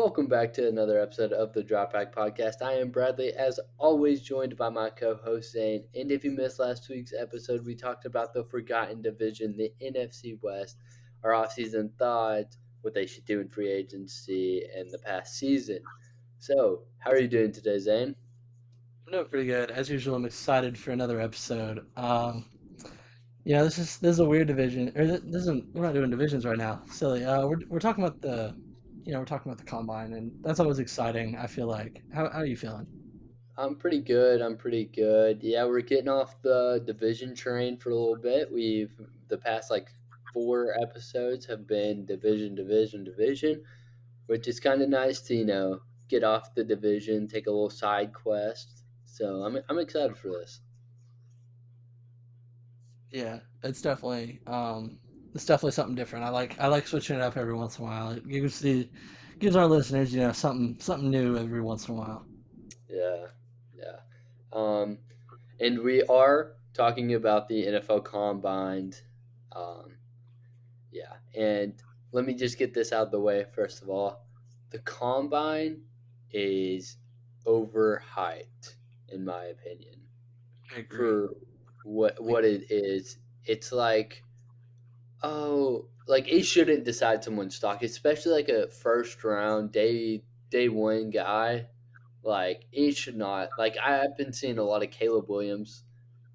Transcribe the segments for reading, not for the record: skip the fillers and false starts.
Welcome back to another episode of the Drop Back Podcast. I am Bradley, as always, joined by my co-host Zane. And if you missed last week's episode, we talked about the forgotten division, the NFC West, our offseason thoughts, what they should do in free agency, and the past season. So, how are you doing today, Zane? I'm doing pretty good. As usual, I'm excited for another episode. This is a weird division. Or this isn't. We're not doing divisions right now. Silly. We're talking about we're talking about the combine, and that's always exciting. I feel like. How are you feeling? I'm pretty good. I'm pretty good. Yeah, we're getting off the division train for a little bit. The past like four episodes have been division, which is kind of nice to get off the division, take a little side quest. So I'm excited for this. Yeah, it's definitely something different. I like switching it up every once in a while. It gives our listeners something new every once in a while. Yeah, yeah. Um, and we are talking about the NFL Combine. Um, yeah, and let me just get this out of the way first of all. The Combine is overhyped, in my opinion, I agree. for what Like it is. It's like, oh, like it shouldn't decide someone's stock, especially like a first round day one guy. Like it should not. Like I've been seeing a lot of Caleb Williams.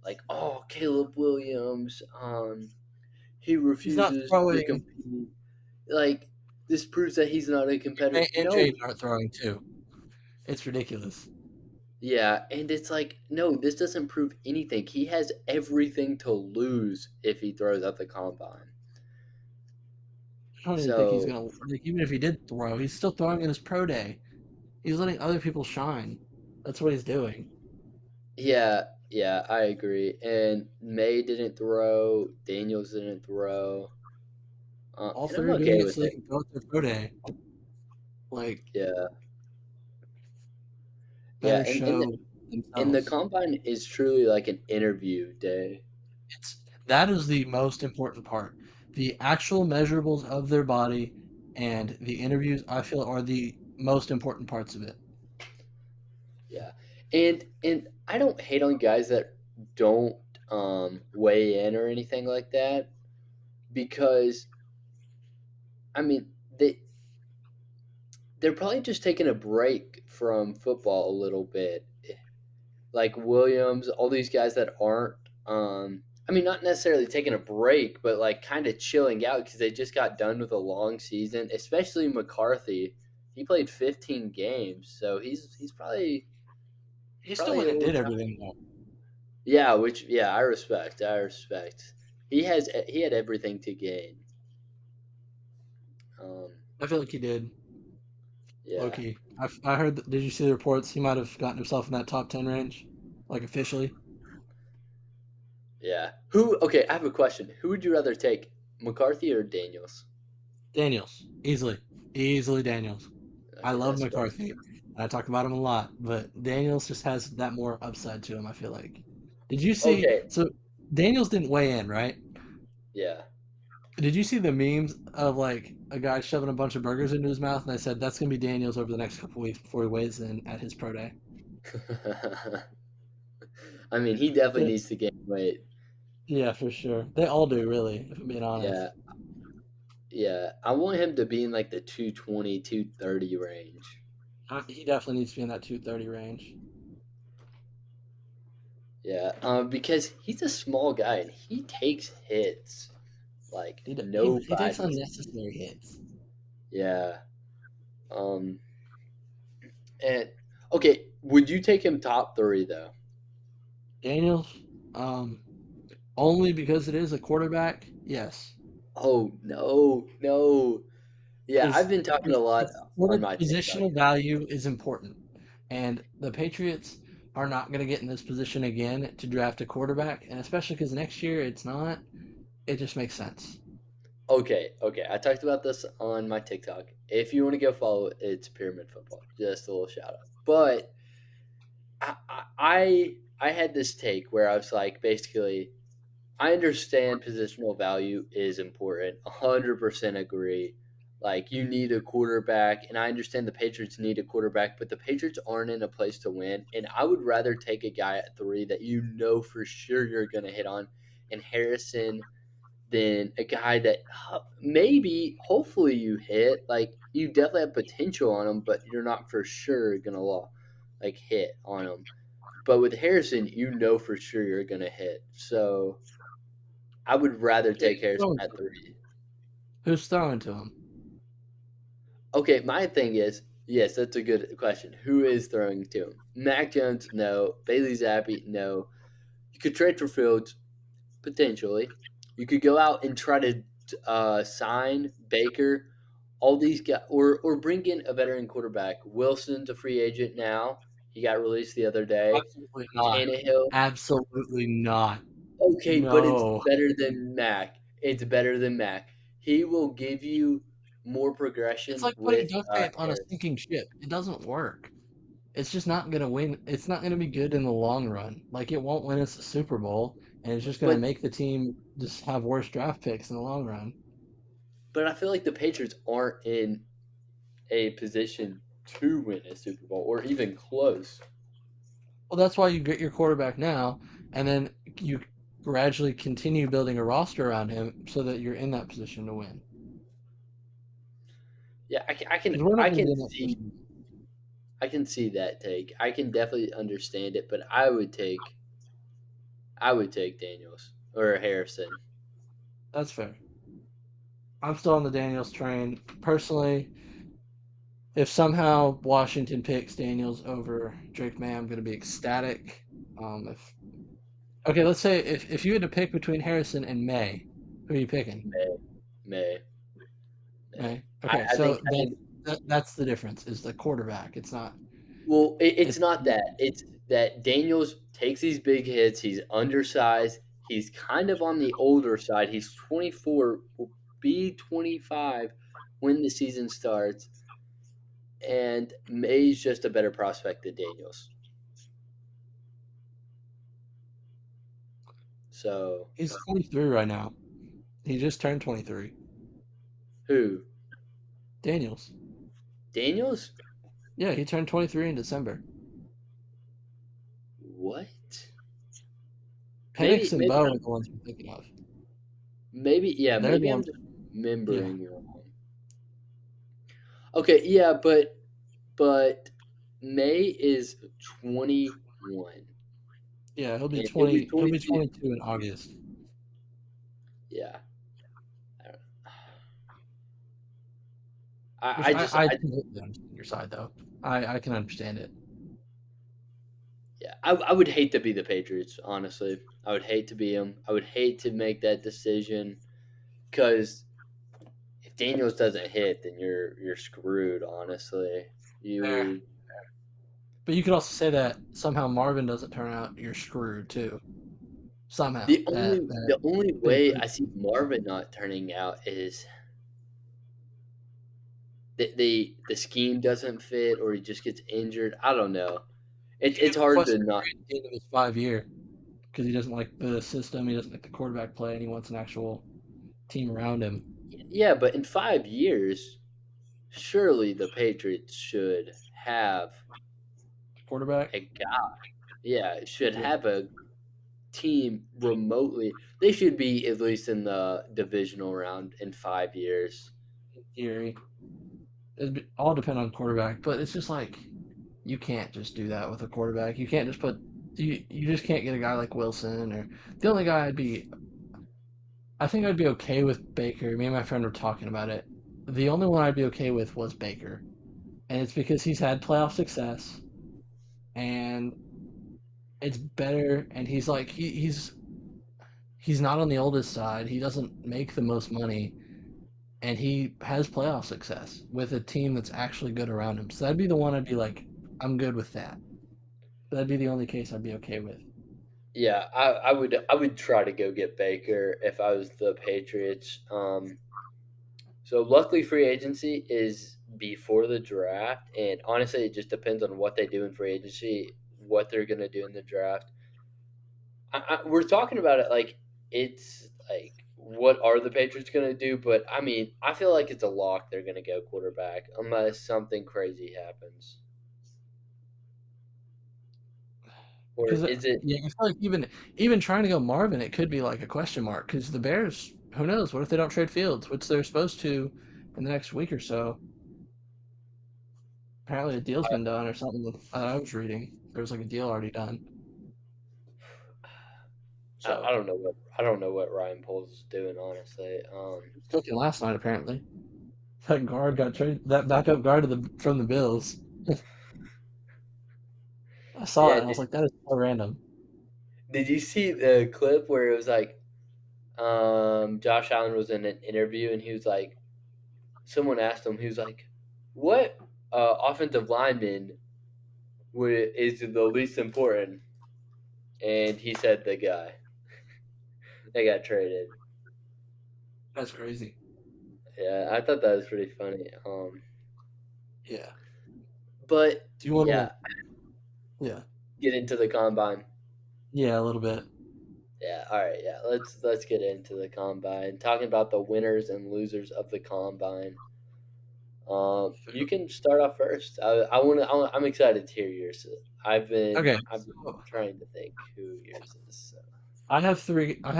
Like, oh, Caleb Williams, he he's not refuses to throwing. compete. Like this proves that he's not a competitor. And Jaden No, aren't throwing too. It's ridiculous. yeah, and it's like, no, this doesn't prove anything. He has everything to lose if he throws at the combine. I don't even think he's So gonna like even if he did throw, he's still throwing in his pro day. He's letting other people shine. That's what he's doing. yeah, yeah, I agree. And May didn't throw. Daniels didn't throw. All And I'm three are doing okay it with so they it. can throw at their pro day. Like Yeah, yeah. better show And the themselves. combine is truly like an interview day. It's that is the most important part. The actual measurables of their body and the interviews I feel are the most important parts of it. Yeah, and I don't hate on guys that don't weigh in or anything like that because I mean they're probably just taking a break from football a little bit. Like Williams, all these guys that aren't I mean not necessarily taking a break, but like kind of chilling out because they just got done with a long season. Especially McCarthy, he played 15 games, so he's He still probably went a and little did tired. everything though. Yeah, which I respect. I respect. He had everything to gain. Um, I feel like he did. Low yeah, key. I heard. Did you see the reports? He might have gotten himself in that top 10 range, like officially. yeah. Who? Okay, I have a question. Who would you rather take, McCarthy or Daniels? Daniels, easily Daniels. I Okay, love that's fair. McCarthy. I talk about him a lot, but Daniels just has that more upside to him. I feel like. Did you see? Okay, So Daniels didn't weigh in, right? yeah. Did you see the memes of like a guy shoving a bunch of burgers into his mouth, and they said that's gonna be Daniels over the next couple weeks before he weighs in at his pro day. I mean, he definitely But, needs to gain weight. yeah, for sure. They all do, really, if I'm being honest. Yeah, yeah. I want him to be in like the 220, 230 range. He definitely needs to be in that 230 range. Yeah, because he's a small guy and he takes hits like He takes nobody's. unnecessary hits. Yeah. Um, And okay, would you take him top three though? Daniels, um, only because it is a quarterback, yes. Oh no, no. Yeah, I've Because been talking a lot it's on quarter my TikTok. positional value is important. And the Patriots are not going to get in this position again to draft a quarterback. And especially because next year it's not, it just makes sense. Okay, okay. I talked about this on my TikTok. If you want to go follow it, it's Pyramid Football. Just a little shout out. But I had this take where I was like, basically, I understand positional value is important. 100% agree. Like, you need a quarterback, and I understand the Patriots need a quarterback, but the Patriots aren't in a place to win. And I would rather take a guy at 3 that you know for sure you're going to hit on, and Harrison, than a guy that maybe, hopefully, you hit. Like, you definitely have potential on him, but you're not for sure going to like hit on him. But with Harrison, you know for sure you're going to hit. So I would rather take Harrison at 3. Who's throwing to him? Okay, my thing is, yes, that's a good question. Who is throwing to him? Mac Jones, no. Bailey Zappi, no. You could trade for Fields, potentially. You could go out and try to sign Baker, all these guys, or bring in a veteran quarterback. Wilson's a free agent now. He got released the other day. Absolutely not. Tannehill, Absolutely not. okay, but it's No. better than Mac. It's better than Mac. He will give you more It's progression like putting with duct tape on a Harris. sinking ship. It doesn't work. It's just not going to win. It's not going to be good in the long run. Like, it won't win us a Super Bowl, and it's just going to But make the team just have worse draft picks in the long run. but I feel like the Patriots aren't in a position to win a Super Bowl or even close. Well, that's why you get your quarterback now, and then you gradually continue building a roster around him so that you're in that position to win. Yeah, Because we're not I going to be can in that see position. that take. I can definitely understand it, but I would take Daniels or Harrison. That's fair. I'm still on the Daniels train. Personally, if somehow Washington picks Daniels over Drake May, I'm going to be ecstatic. If Okay, let's say if you had to pick between Harrison and May, who are you picking? May, May, May. May. Okay, I think so that's the difference is the quarterback. It's not. well, it's It's not that. It's that Daniels takes these big hits. He's undersized. He's kind of on the older side. He's 24, will be 25 when the season starts, and May's just a better prospect than Daniels. So he's 23 right now. He just turned 23. who? Daniels. Daniels? Yeah, he turned 23 in December. What? Penix and Maybe Bo I'm are the ones you're thinking of. They're the maybe I'm ones. just Yeah, remembering wrong. Okay, yeah, but May is 21, yeah. He'll be and he'll be 20. He'll be 22. 22 in August. Yeah, I, don't- Which I just I I completely understand your side though. I can understand it. yeah I would hate to be the Patriots. Honestly, I would hate to be them. I would hate to make that decision because if Daniels doesn't hit, then you're screwed. Honestly, Fair. you But you could also say that somehow Marvin doesn't turn out, you're screwed too. Somehow that the only big way I risk. see Marvin not turning out is the scheme doesn't fit or he just gets injured. I don't know. He It's could hard request to a not. trade at the end of his 5 year because he doesn't like the system. He doesn't like the quarterback play, and he wants an actual team around him. Yeah, but in 5 years, surely the Patriots should have Quarterback. a guy. Yeah, should Yeah. have a team remotely. They should be at least in the divisional round in 5 years. In theory, it all depend on quarterback, but it's just like you can't just do that with a quarterback. You can't just put you just can't get a guy like Wilson or the only guy I think I'd be okay with Baker. Me and my friend were talking about it. The only one I'd be okay with was Baker, and it's because he's had playoff success and it's better. And he's like he's not on the oldest side. He doesn't make the most money, and he has playoff success with a team that's actually good around him. So that'd be the one I'd be like, I'm good with that. That'd be the only case I'd be okay with. Yeah, I would try to go get Baker if I was the Patriots. So luckily, free agency is before the draft, and honestly, it just depends on what they do in free agency, what they're gonna do in the draft. We're talking about it like it's like what are the Patriots going to do, but I mean, I feel like it's a lock they're going to go quarterback unless something crazy happens. Or Because is it? yeah, I feel like even trying to go Marvin, it could be like a question mark. Because the Bears, who knows? What if they don't trade Fields, which they're supposed to in the next week or so? Apparently, a deal's been done or something. I was reading there was like a deal already done. I So don't know what Ryan Poles is doing, honestly. cooking last night apparently. That guard got traded. That backup guard from the Bills. I saw it Yeah, and I was like, that is so random. did you see the clip where it was like Josh Allen was in an interview and he was like, someone asked him, he was like, "What offensive lineman is the least important?" And he said the guy that got traded. That's crazy. Yeah, I thought that was pretty funny. Yeah. But Do you want yeah, to? Yeah. get into the combine. Yeah, a little bit. Yeah, all right, yeah. Let's get into the combine. Talking about the winners and losers of the combine. You can start off first. I'm excited to hear yours. Okay. I've been So trying to think who yours is. So. I have three. I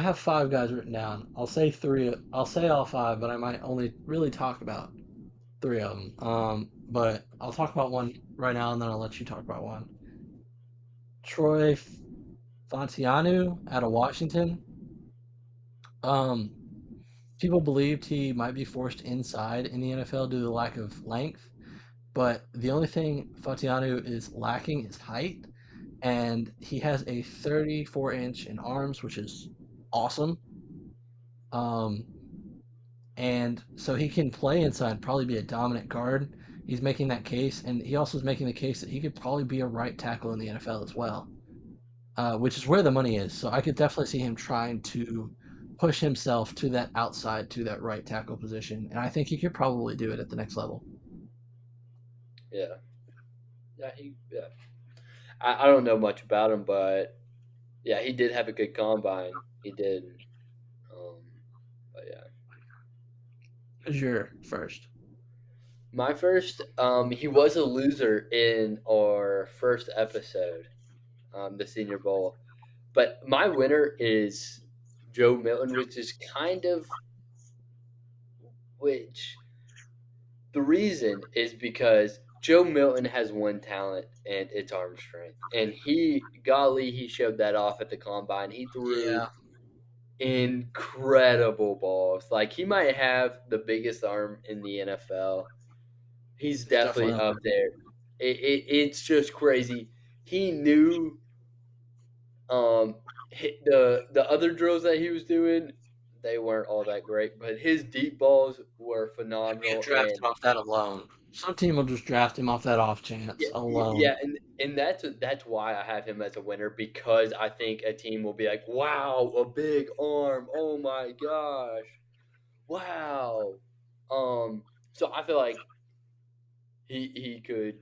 have five guys written down. I'll say three. I'll say all five, but I might only really talk about three of them. But I'll talk about one right now, and then I'll let you talk about one. Troy Fontianu out of Washington. Um, People believed he might be forced inside in the NFL due to the lack of length, but the only thing Fontianu is lacking is height, and he has a 34-inch in arms, which is awesome. Um, and so he can play inside, probably be a dominant guard. He's making that case, and he also is making the case that he could probably be a right tackle in the NFL as well, which is where the money is. So I could definitely see him trying to push himself to that outside, to that right tackle position, and I think he could probably do it at the next level. Yeah, yeah. I don't know much about him, but yeah, he did have a good combine. He did. Um, but yeah, Who's your first? my first. He was a loser in our first episode, the Senior Bowl. But my winner is Joe Milton, which is kind of which the reason is because Joe Milton has one talent and it's arm strength. And he showed that off at the combine. He threw Yeah, incredible balls. Like he might have the biggest arm in the NFL. He's he's definitely definitely up up there. there. It's just crazy. He knew um the other drills that he was doing, they weren't all that great, but his deep balls were You can't phenomenal. draft And him off that alone. Some team will just draft him off that off chance yeah, alone. yeah, and that's why I have him as a winner because I think a team will be like, "Wow, a big arm! Oh my gosh, wow!" So I feel like he could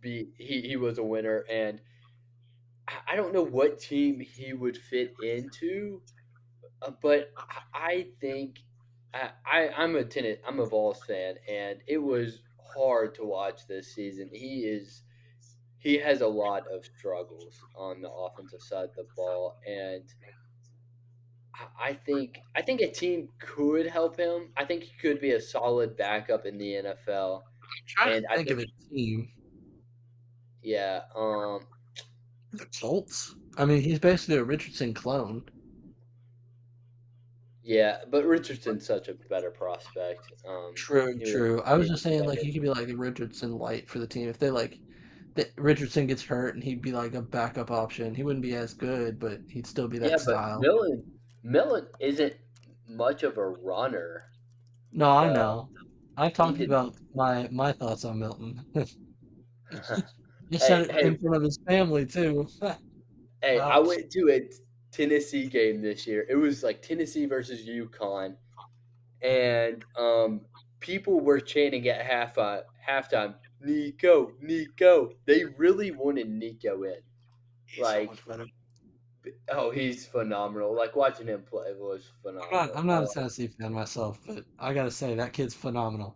be he was a winner, and I don't know what team he would fit into, but I think I'm a Vols fan, and it was hard to watch this season. He has a lot of struggles on the offensive side of the ball, and I think a team could help him. I think he could be a solid backup in the NFL, I'm trying to and I think of think a team. yeah, The Colts. I mean, he's basically a Richardson clone. yeah, but Richardson's such a better prospect. True, He would true. I was be just saying, like, better. he could be like a Richardson light for the team. If they like, that Richardson gets hurt and he'd be like a backup option. He wouldn't be as good, but he'd still be Yeah, that but style. Millen isn't much of a runner. No, I The know. I he talked did. about my thoughts on Milton. He said Hey, it hey, in front of his family too. hey! I Ouch. went to a Tennessee game this year. It was like Tennessee versus UConn, and people were chanting at halftime. Nico, Nico. They really wanted Nico in. He's so Like much better. Oh, he's phenomenal. Like watching him play was phenomenal. I'm not a Tennessee fan myself, but I gotta say that kid's phenomenal.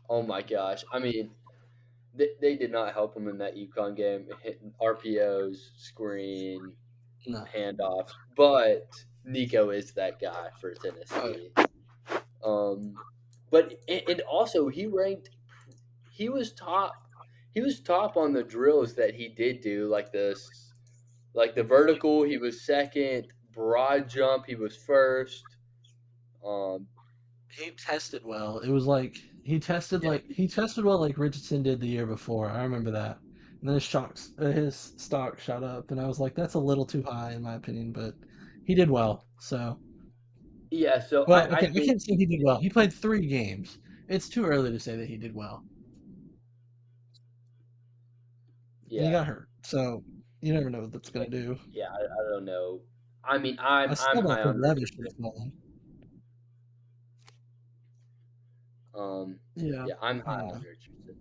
Oh my gosh! I mean, they did not help him in that UConn game, hitting RPOs, screen, No. handoffs. But Nico is that guy for Oh, Tennessee. But and also he ranked. He was top. He was top on the drills that he did do, like the vertical. He was second. Broad jump. He was first. Um, he tested well. It was like yeah, he tested well like Richardson did the year before. I remember that. And then his stock shot up, and I was like, that's a little too high in my opinion, but he did well. So, yeah. So well, I okay, I think can't say he did well. He played 3 games. It's too early to say that he did well. And he yeah, got hurt, so you never know what that's gonna do. yeah. I don't know. I mean, I I'm still don't high think on Levis should Richardson. have fallen. Um, Yeah, yeah, I'm I high don't on know. Richardson.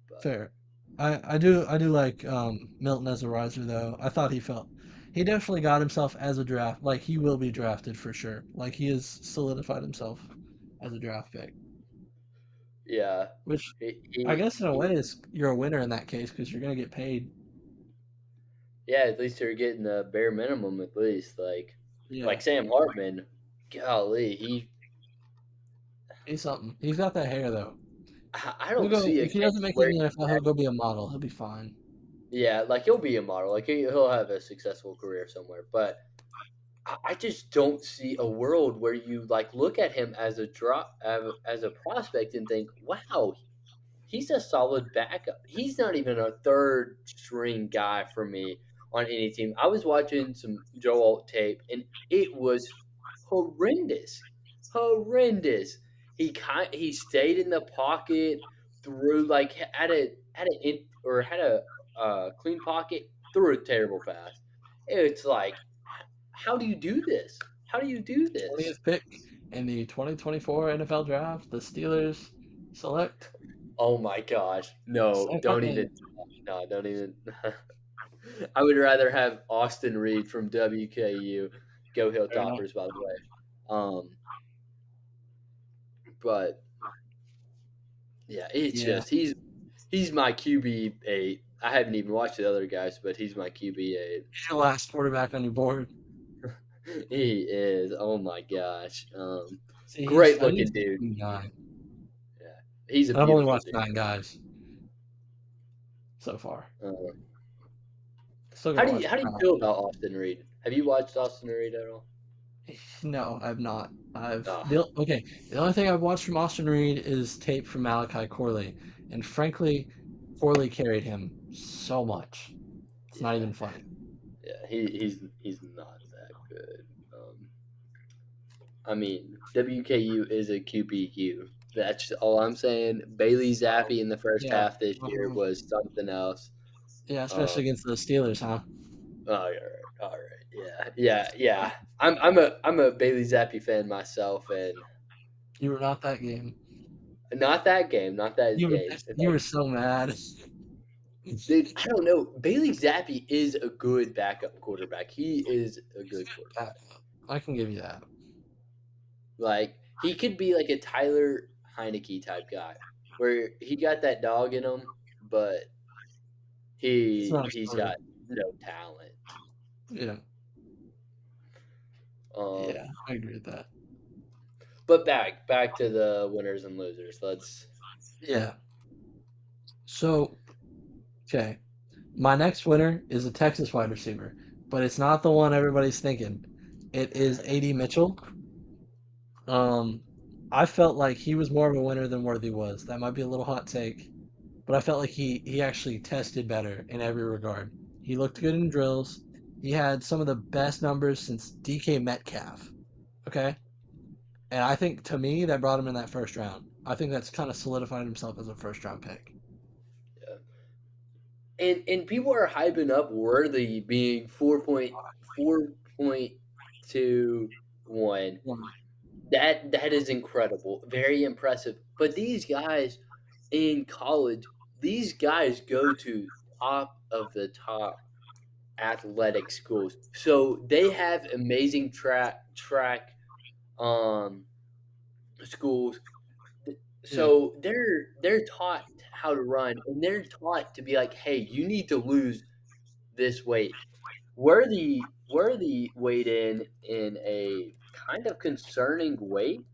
But Fair. I do like Milton as a riser though. I thought he definitely got himself as a draft. Like he will be drafted for sure. Like he has solidified himself as a draft pick. yeah, Which he, I he, guess in a he way is you're a winner in that case because you're gonna get paid. yeah. At least they're getting the bare minimum. At least Yeah, like Sam Hartman. Golly, he's something. He's got that hair though. I He'll don't go see a if he case doesn't make it where in the NFL, he'll go be a model. He'll be fine. yeah, like he'll be a model. Like he'll have a successful career somewhere. But I just don't see a world where you like look at him as a drop as a prospect and think, wow, he's a solid backup. He's not even a third string guy for me on any team. I was watching some Joe Alt tape and it was horrendous. Horrendous. He stayed in the pocket, threw like had a in, or had a clean pocket, threw a terrible pass. It's like how do you do this? How do you do this? 20th pick in the 2024 NFL draft, the Steelers select. Oh my gosh. No, don't Okay, even. No, don't even. I would rather have Austin Reed from WKU, Go fair enough. Hilltoppers, by the way. But yeah, it's Yeah, just he's my QB 8. I haven't even watched the other guys, but he's my QB 8. he's your last quarterback on your board. He is. Oh my gosh. See, Great I think looking he's dude. 9. Yeah, he's a And I've only beautiful watched dude. 9 guys so far. Uh, Still gotta watch how do you Prime. feel about Austin Reed? Have you watched Austin Reed at all? No, I've not. Oh, Okay. The only thing I've watched from Austin Reed is tape from Malachi Corley, and frankly, Corley carried him so much. It's not yeah, even funny. yeah. He's not that good. I mean, WKU is a QBQ. That's all I'm saying. Bailey Oh, Zappi in the first yeah. half this year Uh-huh. was something else. Yeah, Um, especially against the Steelers, huh? all right, yeah. I'm a Bailey Zappi fan myself, and You were not that game. not that game. You were so mad. Dude, I don't know. Bailey Zappi is a good backup quarterback. He is a good quarterback. I can give you that. Like he could be like a Tyler Heineke type guy, where he got that dog in him, but It's not a he's starter. got no talent. Yeah, Um, yeah, I agree with that. but back to the winners and losers. Let's Yeah. So, okay. My next winner is a Texas wide receiver, but it's not the one everybody's thinking. It is AD Mitchell. Um, I felt like he was more of a winner than Worthy was. That might be a little hot take, but I felt like he actually tested better in every regard. He looked good in drills. He had some of the best numbers since DK Metcalf. Okay? And I think to me that brought him in that first round. I think that's kind of solidified himself as a first round pick. yeah. And people are hyping up Worthy being 4.21. That is incredible, very impressive. But these guys in college, these guys go to top of the top athletic schools. So they have amazing track um schools. Yeah. So they're taught how to run, and they're taught to be like, hey, you need to lose this weight. Worthy weighed in a kind of concerning weight.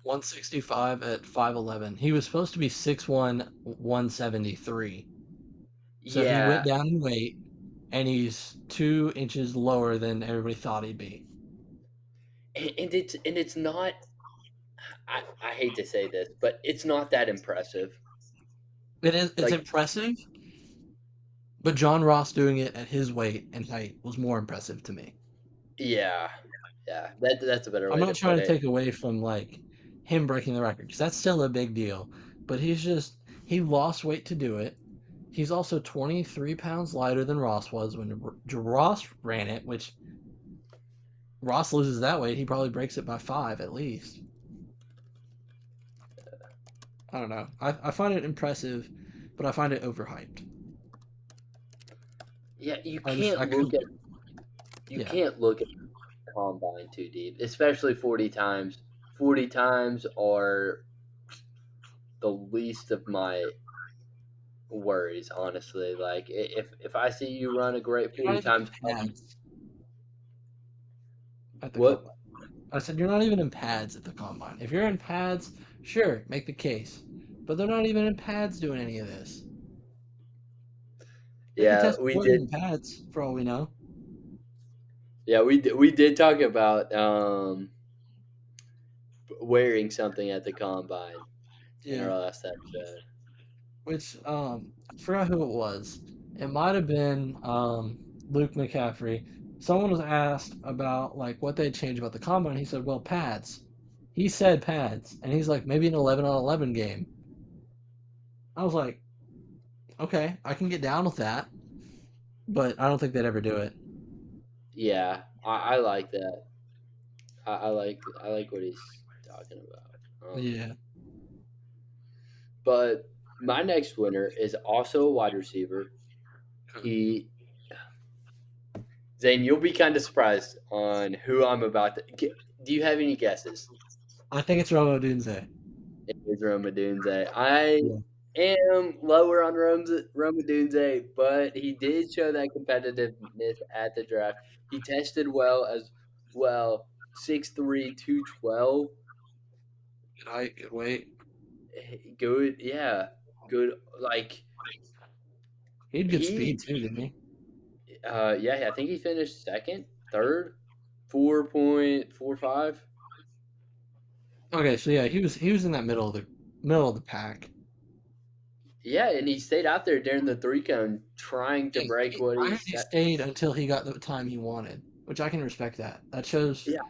165 at 5'11". He was supposed to be 6'1", 173. So he went Yeah, down in weight, and he's 2 inches lower than everybody thought he'd be. and it's not. I hate to say this, but it's not that impressive. It's Like, impressive, but John Ross doing it at his weight and height was more impressive to me. yeah, yeah, that's a better I'm way not to trying put to it. take away from like him breaking the record because that's still a big deal. But he lost weight to do it. He's also 23 pounds lighter than Ross was when Ross ran it, which Ross loses that weight, he probably breaks it by 5 at least. I don't know. I find it impressive, but I find it overhyped. Yeah, I couldn't. you Yeah, can't look at the combine too deep, especially 40 times. 40 times are the least of my worries, honestly. Like, if I see you run a great you're not 40 even in times, pads at the what? combine. I said you're not even in pads at the combine. If you're in pads, sure, make the case. But they're not even in pads doing any of this. They could Yeah, test we Jordan did. in pads for all we know. Yeah, we did talk about wearing something at the combine in Yeah. our last episode. Which I forgot who it was. It might have been Luke McCaffrey. Someone was asked about like what they'd change about the combine. He said, "Well, pads." He said pads, and he's like, maybe an 11-on-11 game. I was like, okay, I can get down with that, but I don't think they'd ever do it. Yeah, I like that. I like what he's talking about. Yeah. But my next winner is also a wide receiver. He Zane, you'll be kind of surprised on who I'm about to get. Do you have any guesses? I think it's Romo Dunze. It is Roma Dunze. I Yeah. am lower on Roma Dunze, but he did show that competitiveness at the draft. He tested well as well. 6'3", 212. Good height, good weight. Good, yeah. Good. Like, He had good speed he, too, didn't he? yeah, I think he finished second, third, 4.45. Okay, so yeah, he was in that middle of the pack. Yeah, and he stayed out there during the three cone trying to Yeah, break what I he heard he set. stayed until he got the time he wanted, which I can respect that. That shows Yeah,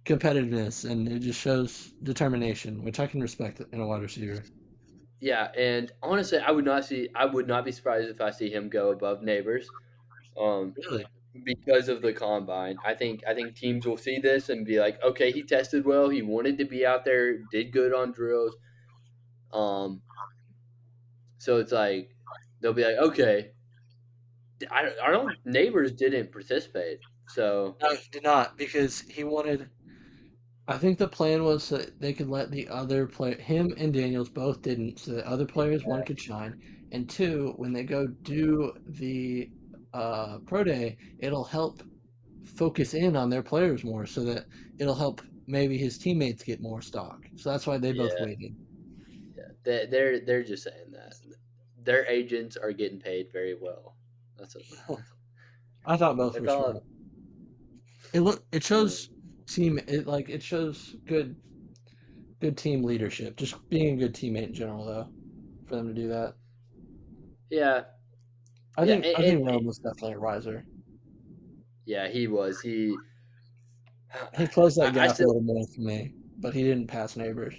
competitiveness and it just shows determination, which I can respect in a wide receiver. yeah, and honestly, I would not be surprised if I see him go above Neighbors, um, Really? because of the combine. I think teams will see this and be like, okay, he tested well, he wanted to be out there, did good on drills, um, so it's like they'll be like, okay, I don't Neighbors didn't participate, so No, he did not because he wanted. I think the plan was that they could let the other player, him and Daniels both didn't, so that other players, one, could shine, and two, when they go do the pro day, it'll help focus in on their players more, so that it'll help maybe his teammates get more stock. So that's why they both yeah, waited. they're just saying that their agents are getting paid very well. That's what, I thought both that's were all. smart. It Mm, shows it shows good team leadership. Just being a good teammate in general, though, for them to do that. yeah, I yeah, think I think Rome was definitely a riser. yeah. He was. He closed that I gap a still, little more for me, but he didn't pass neighbors.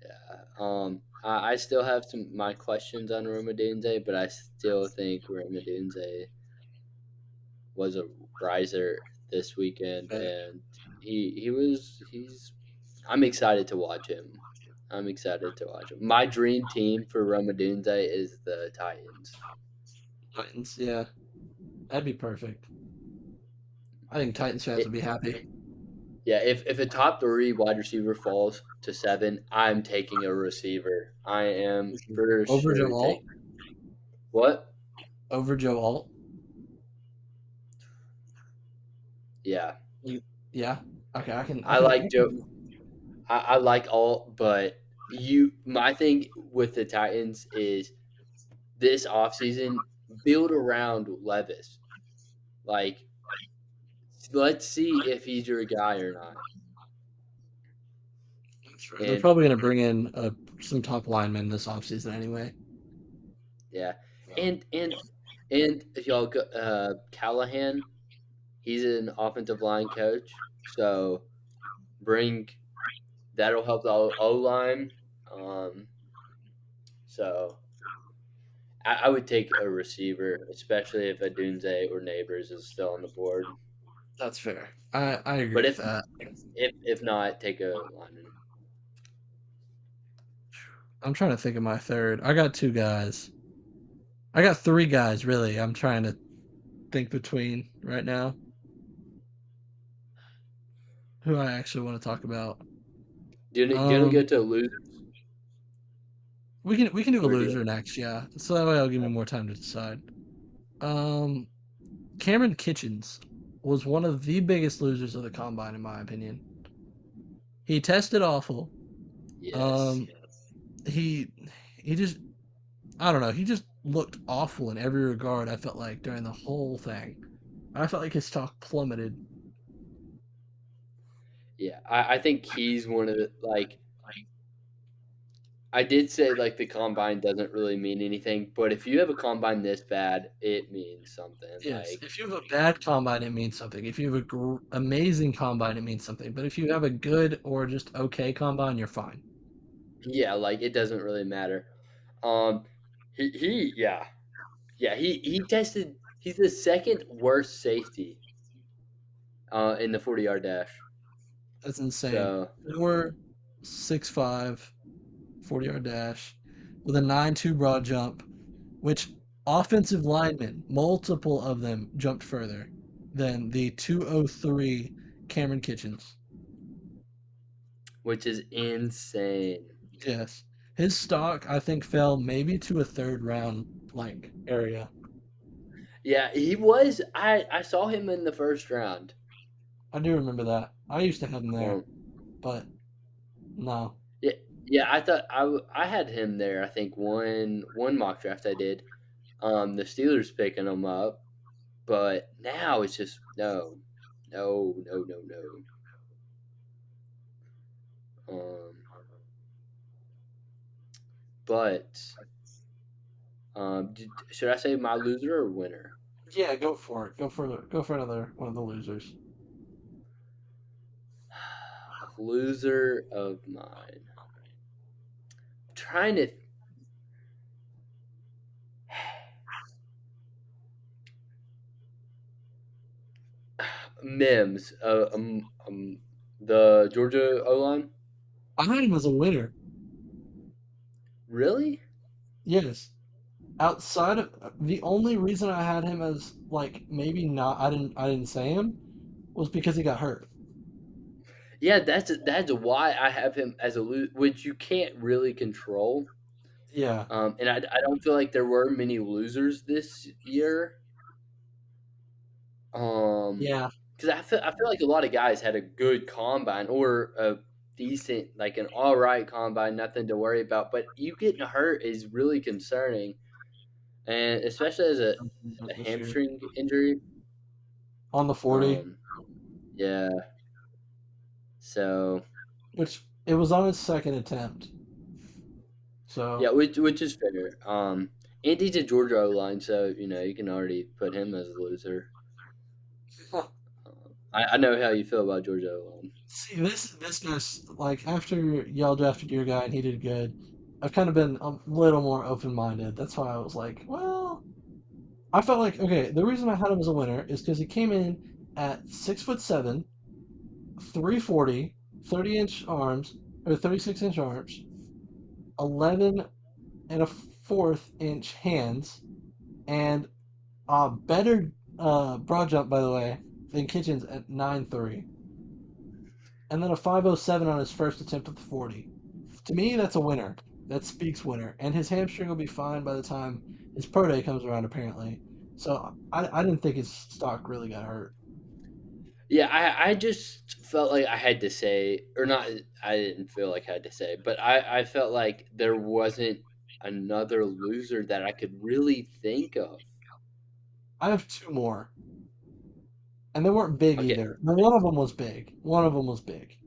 yeah. I still have my questions on Romadunze, but I still think Romadunze was a riser this weekend, But and he's. I'm excited to watch him. I'm excited to watch him. My dream team for Romadunze is the Titans. Titans, yeah. That'd be perfect. I think Titans fans would It, be happy. yeah, if a top three wide receiver falls to seven, I'm taking a receiver. I am for Over sure Joe Alt? taking what? Over Joe Alt? Yeah, Yeah. Okay, I I can, like Joe. I like all, but my thing with the Titans is this offseason build around Levis. Like, let's see if he's your guy or not. they're And probably going to bring in some top linemen this offseason anyway. yeah, and and and y'all go, Callahan, he's an offensive line coach, so bring that'll help the O line. Um, so I would take a receiver, especially if Adunze or Neighbors is still on the board. That's fair. I agree But with that. if not, take a lineman. I'm trying to think of my third. I got two guys. I got three guys, really. I'm trying to think between right now who I actually want to talk about. Gonna go Um, to losers we can do a or do loser next, yeah. So that way I'll give me more time to decide. Um, Cameron Kitchens was one of the biggest losers of the combine, in my opinion. He tested awful. yes. Um, he he just I don't know. He just looked awful in every regard. I felt like during the whole thing. I felt like his stock plummeted. Yeah, I think he's one of the like I did say like the combine doesn't really mean anything, but if you have a combine this bad, it means something. Yes, Like if you have a bad combine, it means something. If you have a amazing combine, it means something. But if you have a good or just okay combine, you're fine. yeah, like it doesn't really matter. Um, he yeah he tested. He's the second worst safety in the 40-yard dash. That's insane. So 4.65, 40-yard dash with a 9.2 broad jump, which offensive linemen, multiple of them jumped further than the 2.03 Cameron Kitchens. which is insane. Yes. His stock, I think, fell maybe to a third round like area. Yeah, he was. I saw him in the first round. I do remember that. I used to have him there, Um, but no. yeah, yeah. I thought I had him there. I think one mock draft I did. The Steelers picking him up, but now it's just no, no, no, no, no. Um, but should I say my loser or winner? Yeah, go for it. Go for another one of the losers. Loser of mine. Trying to Mims. The Georgia O line. I had him as a winner. Really? Yes. Outside of the only reason I had him as like maybe not I didn't say him was because he got hurt. Yeah, that's why I have him as a loser, which you can't really control. Yeah. And I don't feel like there were many losers this year. Yeah. Because I feel like a lot of guys had a good combine or a decent, like an all right combine, nothing to worry about. But you getting hurt is really concerning, and especially as a This year. hamstring injury. On the 40, Um, yeah. So which it was on his second attempt. yeah, So which is fair. And he's a Georgia O line, so you can already put him as a loser. I know how you feel about Georgia O line. see this guy's like after y'all drafted your guy and he did good. I've kind of been a little more open minded. That's why I was like, well, I felt like okay. The reason I had him as a winner is because he came in at 6'7", 340, 30-inch arms or 36-inch arms, 11 and a fourth inch hands, and better. broad jump, by the way, in Kitchens at 9.3. And then a 5.07 on his first attempt at the 40. To me, that's a winner. That speaks winner. And his hamstring will be fine by the time his pro day comes around, apparently. So I didn't think his stock really got hurt. Yeah, I just felt like I had to say, or not, I didn't feel like I had to say, but I felt like there wasn't another loser that I could really think of. I have two more. And they weren't big Okay, either. Now, one of them was big. One of them was big.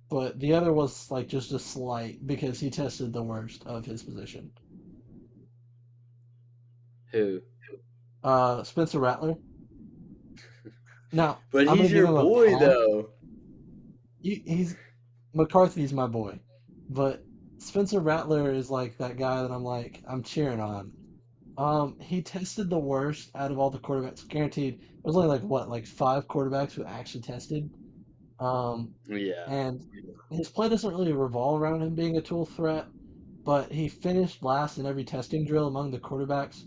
But the other was like just a slight because he tested the worst of his position. who? Spencer Rattler. Now, But I'm going he's to give your him a boy, pass. though. He's McCarthy's my boy, but Spencer Rattler is like that guy that I'm cheering on. He tested the worst out of all the quarterbacks. Guaranteed, it was only like what, like five quarterbacks who actually tested. Um, Yeah. and his play doesn't really revolve around him being a tool threat, but he finished last in every testing drill among the quarterbacks,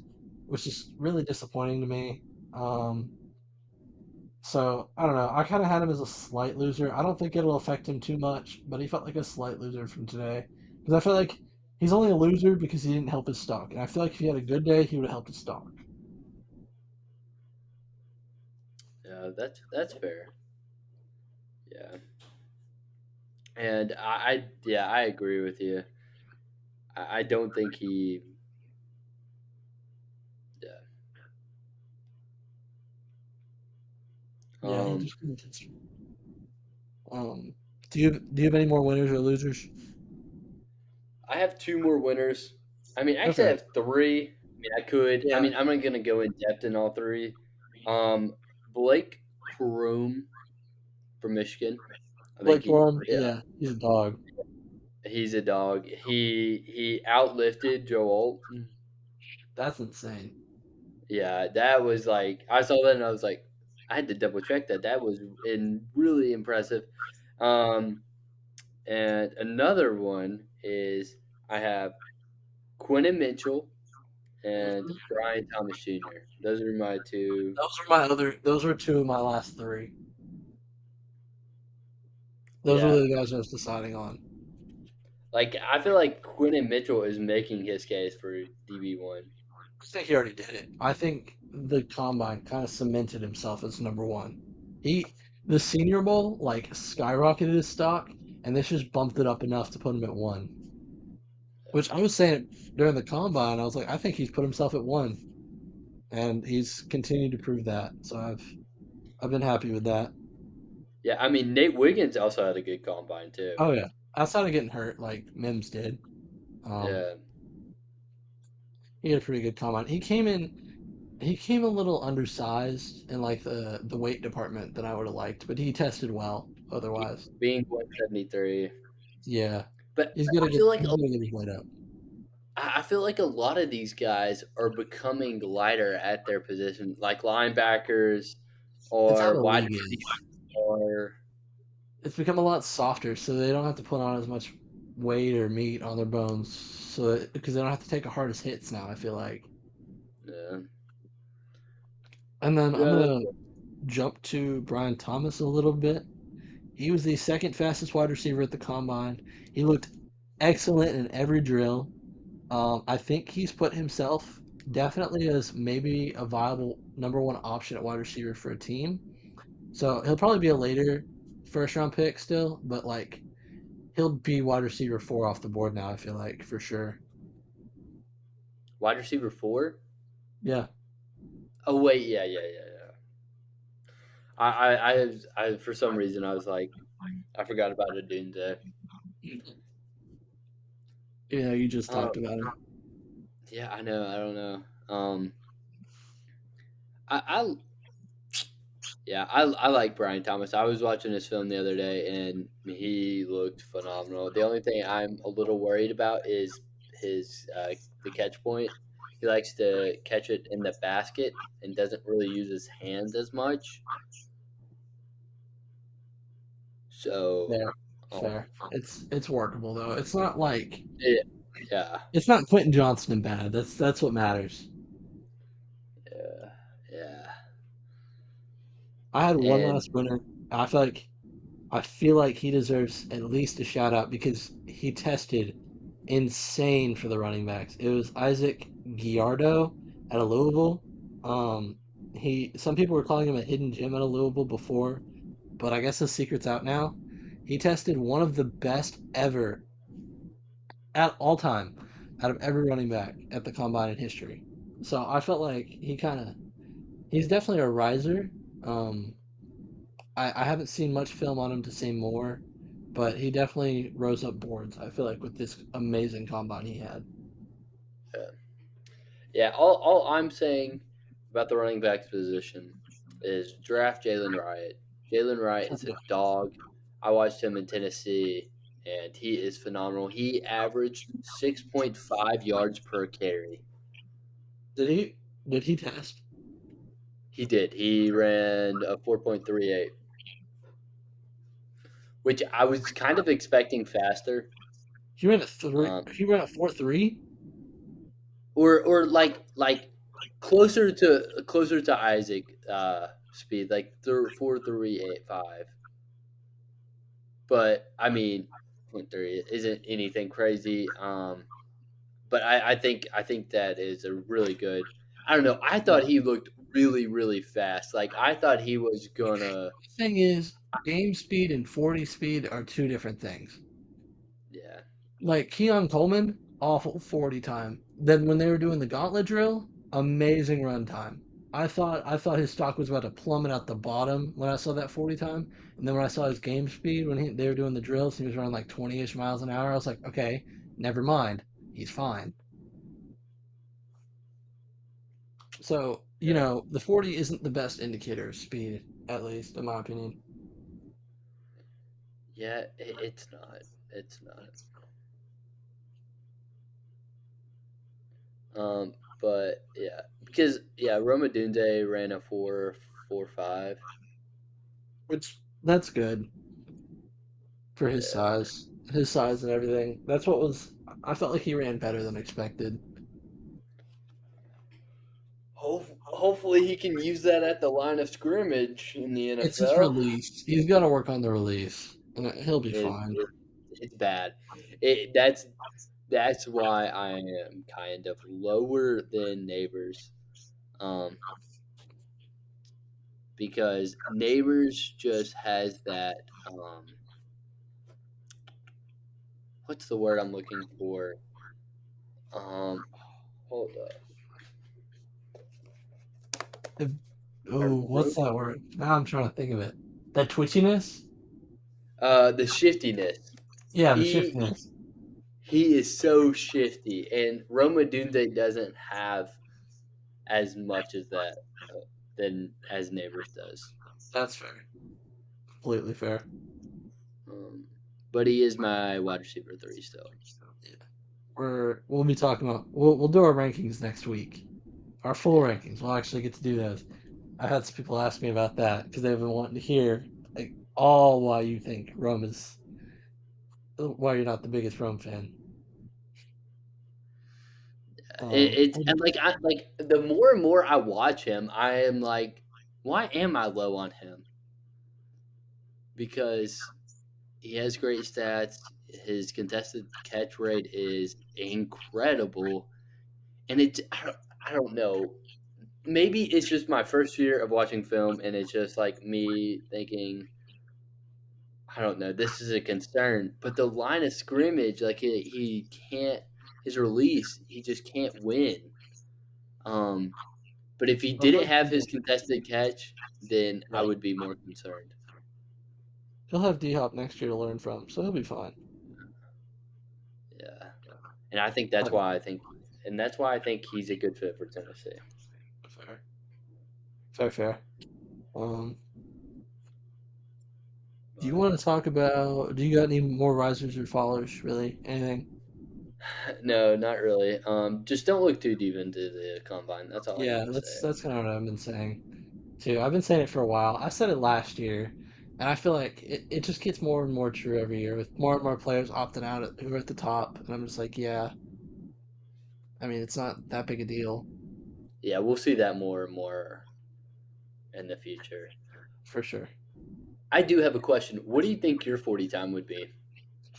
which is really disappointing to me. Um, so I don't know. I kind of had him as a slight loser. I don't think it'll affect him too much, but he felt like a slight loser from today because I feel like he's only a loser because he didn't help his stock, and I feel like if he had a good day, he would have helped his stock. Yeah, that's fair. Yeah. And yeah, I agree with you. I don't think he. Yeah. Yeah, he Um, just couldn't test. Um, do you have any more winners or losers? I have two more winners. I mean, actually, I Okay. have three. I mean, I could. I Yeah, mean, I'm not gonna go in depth in all three. Um, Blake Corum from Michigan. I think Blake he. Corum. Yeah, Yeah, he's a dog. he's a dog. He outlifted Joe Alton. That's insane. Yeah, that was like I saw that and I was like, I had to double check that. That was really impressive. Um, and another one is I have Quentin Mitchell and Mhm. Brian Thomas Jr. Those are my two. Those are my other. Those were two of my last three. Those were Yeah, the guys I was deciding on. like I feel like Quentin Mitchell is making his case for DB1. I think he already did it. I think the combine kind of cemented himself as number one. He, the Senior Bowl, like skyrocketed his stock, and this just bumped it up enough to put him at one. Which I was saying during the combine, I was like, I think he's put himself at one, and he's continued to prove that. So I've been happy with that. Yeah, I mean Nate Wiggins also had a good combine too. Oh yeah, outside of getting hurt, like Mims did, um, Yeah, he had a pretty good combine. He came a little undersized in like the weight department that I would have liked, but he tested well otherwise. being 173. Yeah, But he's gonna I get feel like he's gonna get his weight up. I feel like a lot of these guys are becoming lighter at their position, like linebackers It's how or the wide league is. receivers. Or It's become a lot softer, so they don't have to put on as much weight or meat on their bones, because they don't have to take the hardest hits now. I feel like. yeah, And then I'm yeah, gonna jump to Brian Thomas a little bit. He was the second fastest wide receiver at the combine. He looked excellent in every drill. I think he's put himself definitely as maybe a viable number one option at wide receiver for a team. So he'll probably be a later first round pick still, but like he'll be wide receiver four off the board now. I feel like for sure. wide receiver four. Yeah, Oh wait, yeah. I for some reason I was like I forgot about Adunze. yeah. You just Um, talked about him. yeah, I know. I don't know. I yeah, I like Brian Thomas. I was watching his film the other day, and he looked phenomenal. The only thing I'm a little worried about is his the catch point. He likes to catch it in the basket and doesn't really use his hands as much. So, Fair, um, fair. It's workable though. It's not like yeah, yeah, it's not Quentin Johnston bad. That's what matters. I had one And last winner. I feel like I feel like he deserves at least a shout out because he tested insane for the running backs. It was Isaac Giardo out of Louisville. Um, he some people were calling him a hidden gem out of Louisville before, but I guess the secret's out now. He tested one of the best ever at all time out of every running back at the combine in history. So I felt like he's definitely a riser. Um, I haven't seen much film on him to say more, but he definitely rose up boards. I feel like with this amazing combine he had. uh, yeah, all I'm saying about the running backs position is draft Jalen Wright. Jalen Wright is a dog. I watched him in Tennessee, and he is phenomenal. He averaged 6.5 yards per carry. Did he did he test? He did. He ran a 4.38, which I was kind of expecting faster. He ran a three. Um, He ran a 4.3. or like closer to Isaac speed, like 4.385. But I mean, point three isn't anything crazy. But I think that is a really good. I don't know. I thought Yeah. he looked really fast. Like I thought he was gonna. The thing is, game speed and 40 speed are two different things. Yeah, Like Keon Coleman, awful 40 time. Then when they were doing the gauntlet drill, amazing run time. I thought his stock was about to plummet at the bottom when I saw that 40 time. And then when I saw his game speed when they were doing the drills, he was running like 20-ish miles an hour. I was like, okay, never mind. He's fine. So, yeah, the 40 isn't the best indicator of speed, at least in my opinion. yeah. It's not. It's not. But yeah, because Roma Dunde ran a 4.45. Which that's good for his Yeah. size. His size and everything. That's what was I felt like he ran better than expected. Hopefully he can use that at the line of scrimmage in the It's his NFL. release. He's got to work on the release, and he'll be It, fine. it it's bad. That's why I am kind of lower than Neighbors, um, because Neighbors just has that. What's the word I'm looking for? Um, Hold up. Oh, what's that word? Now I'm trying to think of it. That twitchiness? The shiftiness. Yeah, the He shiftiness. he is so shifty, and Roma Dunde doesn't have as much as that than as Neighbors does. That's fair. Completely fair. Um, but he is my wide receiver three still. Yeah. We'll be talking about we'll do our rankings next week. Our full Yeah. rankings. We'll actually get to do those. I had some people ask me about that because they've been wanting to hear like all why you think Rome is why you're not the biggest Rome fan. It's We'll and like I like the more and more I watch him, I am like, why am I low on him? Because he has great stats. His contested catch rate is incredible, and I don't know. Maybe it's just my first year of watching film, and it's just like me thinking, I don't know, this is a concern. But the line of scrimmage, like he can't, his release, he just can't win. Um, but if he I feel didn't like have his contested catch, then I right. would be more concerned. He'll have D Hop next year to learn from, so he'll be fine. Yeah, and I think But that's why I think he's a good fit for Tennessee. fair. Fair. Um do you But want to talk about do you got any more risers or fallers, really? Anything? no, not really. Just don't look too deep into the combine. That's all I Yeah, gotta say. that's kind of what I've been saying too. I've been saying it for a while. I said it last year, and I feel like it just gets more and more true every year with more and more players opting out who are at the top. And I'm just like, yeah, I mean, it's not that big a deal. Yeah, we'll see that more and more in the future. for sure. I do have a question. What do you think your 40 time would be?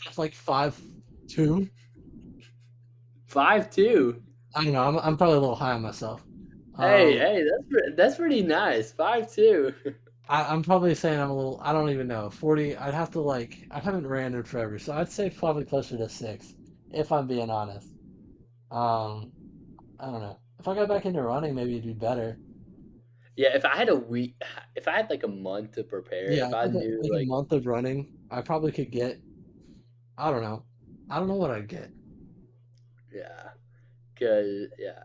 It's like 5'2". 5'2". I don't know. I'm probably a little high on myself. Hey, Um, hey, that's pretty nice. 5'2". I'm probably saying I'm a little. I don't even know. 40. I'd have to like. I haven't ran in forever, so I'd say probably closer to 6, if I'm being honest. Um, I don't know. If I got back into running, maybe it'd be better. Yeah, if I had a week, if I had like a month to prepare, Yeah, if I I think knew like a like, month of running, I probably could get. I don't know. I don't know what I'd get. yeah, cause yeah,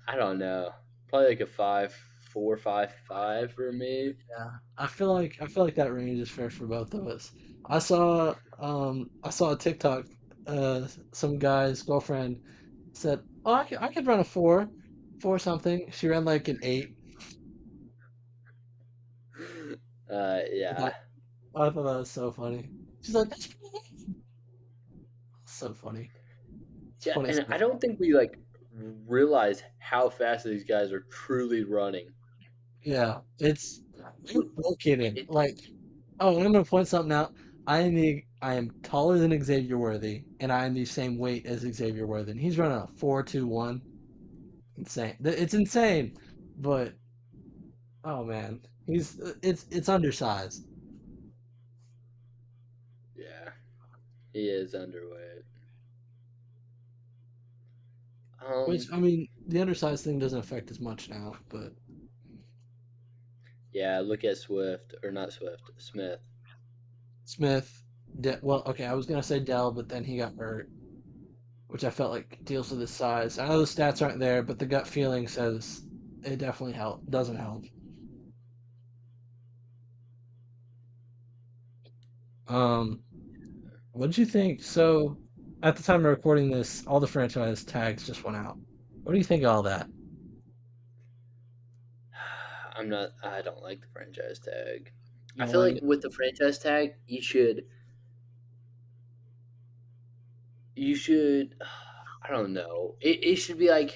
I don't know, probably like a 5'4", 5'5" for me. Yeah, I feel like that range is fair for both of us. I saw a TikTok. Some guy's girlfriend said, "Oh, I could run a 4 something." She ran like an 8. I Yeah, thought I thought that was so funny. She's like, "That's so funny." It's yeah, funny and I stuff. don't think we like realize how fast these guys are truly running. Yeah, it's It, no kidding. it, Like, oh, and I'm gonna point something out. I am taller than Xavier Worthy, and I am the same weight as Xavier Worthy. And he's running a 4.21. Insane. It's insane, but oh man, it's undersized. yeah, he is underweight. Which I mean, the undersized thing doesn't affect as much now, but Yeah, look at Swift or not Swift, Smith. Smith, well, okay, I was gonna say Dell, but then he got hurt, which I felt like deals with his size. I know the stats aren't there, but the gut feeling says it definitely doesn't help. Um, what did you think? So, at the time of recording this, all the franchise tags just went out. What do you think of all that? I'm not. I don't like the franchise tag. You I don't feel like like it? with the franchise tag, you should. I don't know. It should be like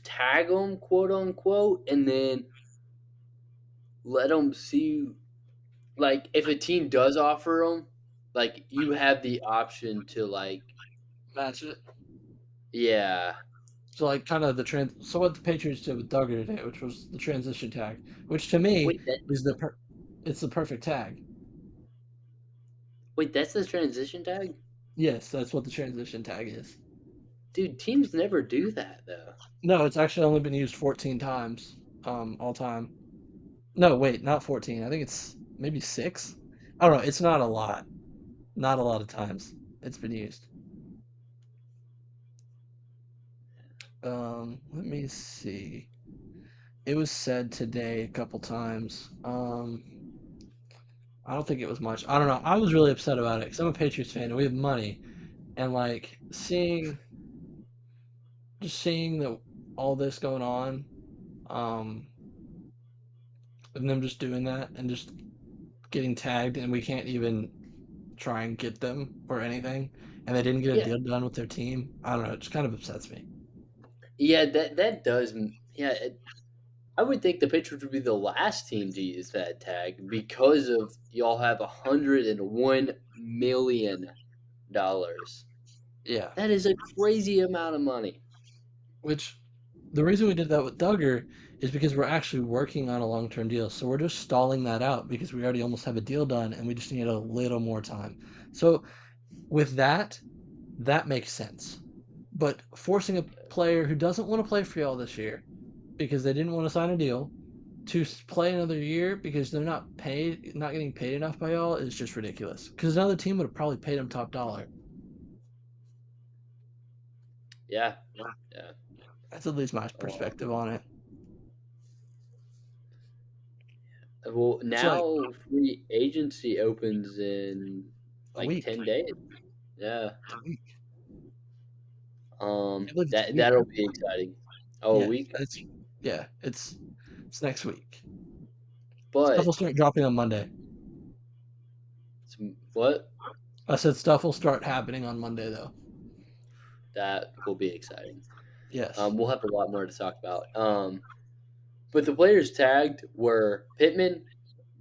tag them, quote unquote, and then let them see. Like if a team does offer them, like you have the option to like, Match it. yeah. So like kind of the trans. So what the Patriots did with Duggar today, which was the transition tag, which to me Wait, that is it's the perfect tag. wait, that's the transition tag, Yes, that's what the transition tag is. dude. Teams never do that though. No, it's actually only been used 14 times, all time. No, wait, not 14. I think it's maybe 6. I don't know. It's not a lot. Not a lot of times it's been used. Let me see. It was said today a couple times. I don't think it was much. I don't know. I was really upset about it because I'm a Patriots fan and we have money, and like just seeing that all this going on, um, and them just doing that and just getting tagged, and we can't even try and get them or anything, and they didn't get a Yeah, deal done with their team. I don't know. It just kind of upsets me. yeah. That does. Yeah, I would think the Patriots would be the last team to use that tag because of y'all have $101 million. Yeah, That is a crazy amount of money. which the reason we did that with Duggar is because we're actually working on a long-term deal. So we're just stalling that out because we already almost have a deal done and we just need a little more time. So with that, that makes sense. But forcing a player who doesn't want to play for y'all this year because they didn't want to sign a deal to play another year because they're not getting paid enough by y'all is just ridiculous. Because another team would have probably paid them top dollar. Yeah, yeah. That's at least my Um, perspective on it. well, It's like now free agency opens in a like week. 10 days. Yeah. It's a week. I believe it's a That week. that'll be exciting. Oh, a Yeah, week. it's next week. Stuff will But start dropping on Monday. what? I said stuff will start happening on Monday though. That will be exciting. Yes. We'll have a lot more to talk about. But the players tagged were Pittman,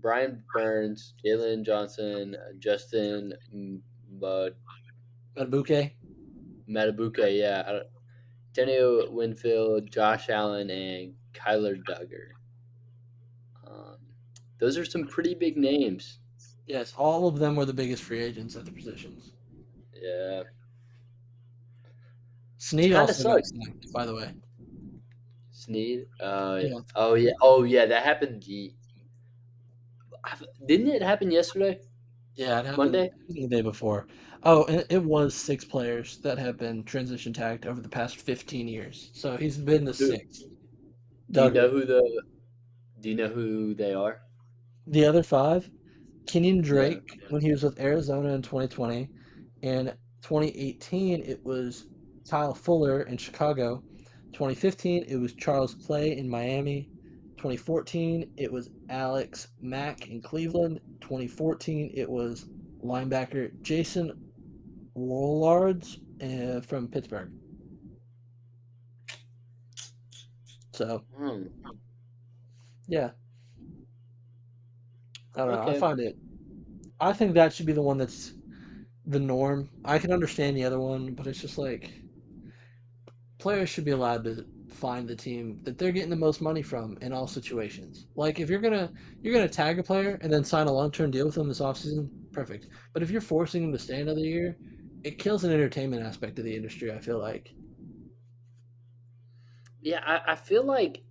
Brian Burns, Jalen Johnson, Justin Madubuike. Matabuke, yeah, Daniel Winfield, Josh Allen, and Kyler Duggar. Um, those are some pretty big names. Yes, all of them were the biggest free agents at the positions. Yeah, Snead kind of also got sucks. signed, by the way. Snead. Yeah, Oh yeah. Oh yeah. That happened. Didn't it happen yesterday? yeah, it happened Monday. the day before. Oh, and it was 6 players that have been transition tagged over the past 15 years. So he's been the Who, sixth. do you know Duggar. who the? Do you know who they are? The other 5, Kenyon Yeah. Drake when he was with Arizona in 2020. In 2018, it was Kyle Fuller in Chicago. 2015, it was Charles Clay in Miami. 2014, it was Alex Mack in Cleveland. 2014, it was linebacker Jason Wollards from Pittsburgh. So, Hmm. yeah, I don't know. Okay. I think that should be the one that's the norm. I can understand the other one, but it's just like players should be allowed to find the team that they're getting the most money from in all situations. Like if you're gonna tag a player and then sign a long term deal with them this offseason, perfect. But if you're forcing them to stay another year, it kills an entertainment aspect of the industry, I feel like. Yeah, I feel like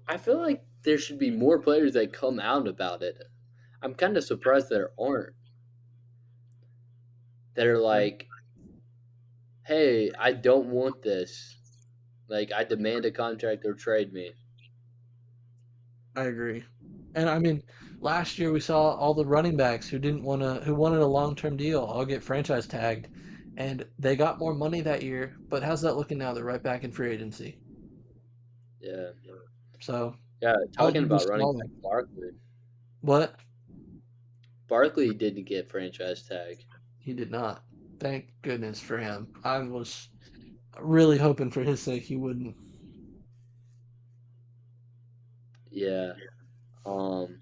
there should be more players that come out about it. I'm kind of surprised there aren't. That are Yeah, like, hey, I don't want this. Like, I demand a contract or trade me. I agree. And I mean, last year we saw all the running backs who wanted a long term deal all get franchise tagged and they got more money that year, but how's that looking now? They're right back in free agency. Yeah. So Yeah. all Talking due to about running stalling. back Barkley. What? Barkley didn't get franchise tag. He did not. Thank goodness for him. I was really hoping for his sake he wouldn't. Yeah. Um.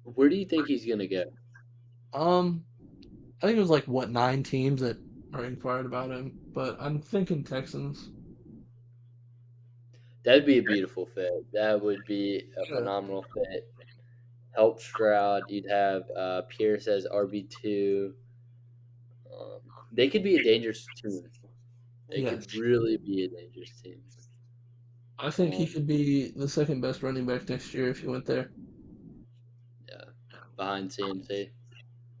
Where do you think he's gonna go? Um, I think it was like what 9 teams that are inquired about him, but I'm thinking Texans. That'd be a beautiful fit. That would be a Yeah. phenomenal fit. Help Stroud. You'd have Pierce as RB2. They could be a dangerous team. They Yes. could really be a dangerous team. I think he Um, could be the second best running back next year if he went there. yeah, behind CMC.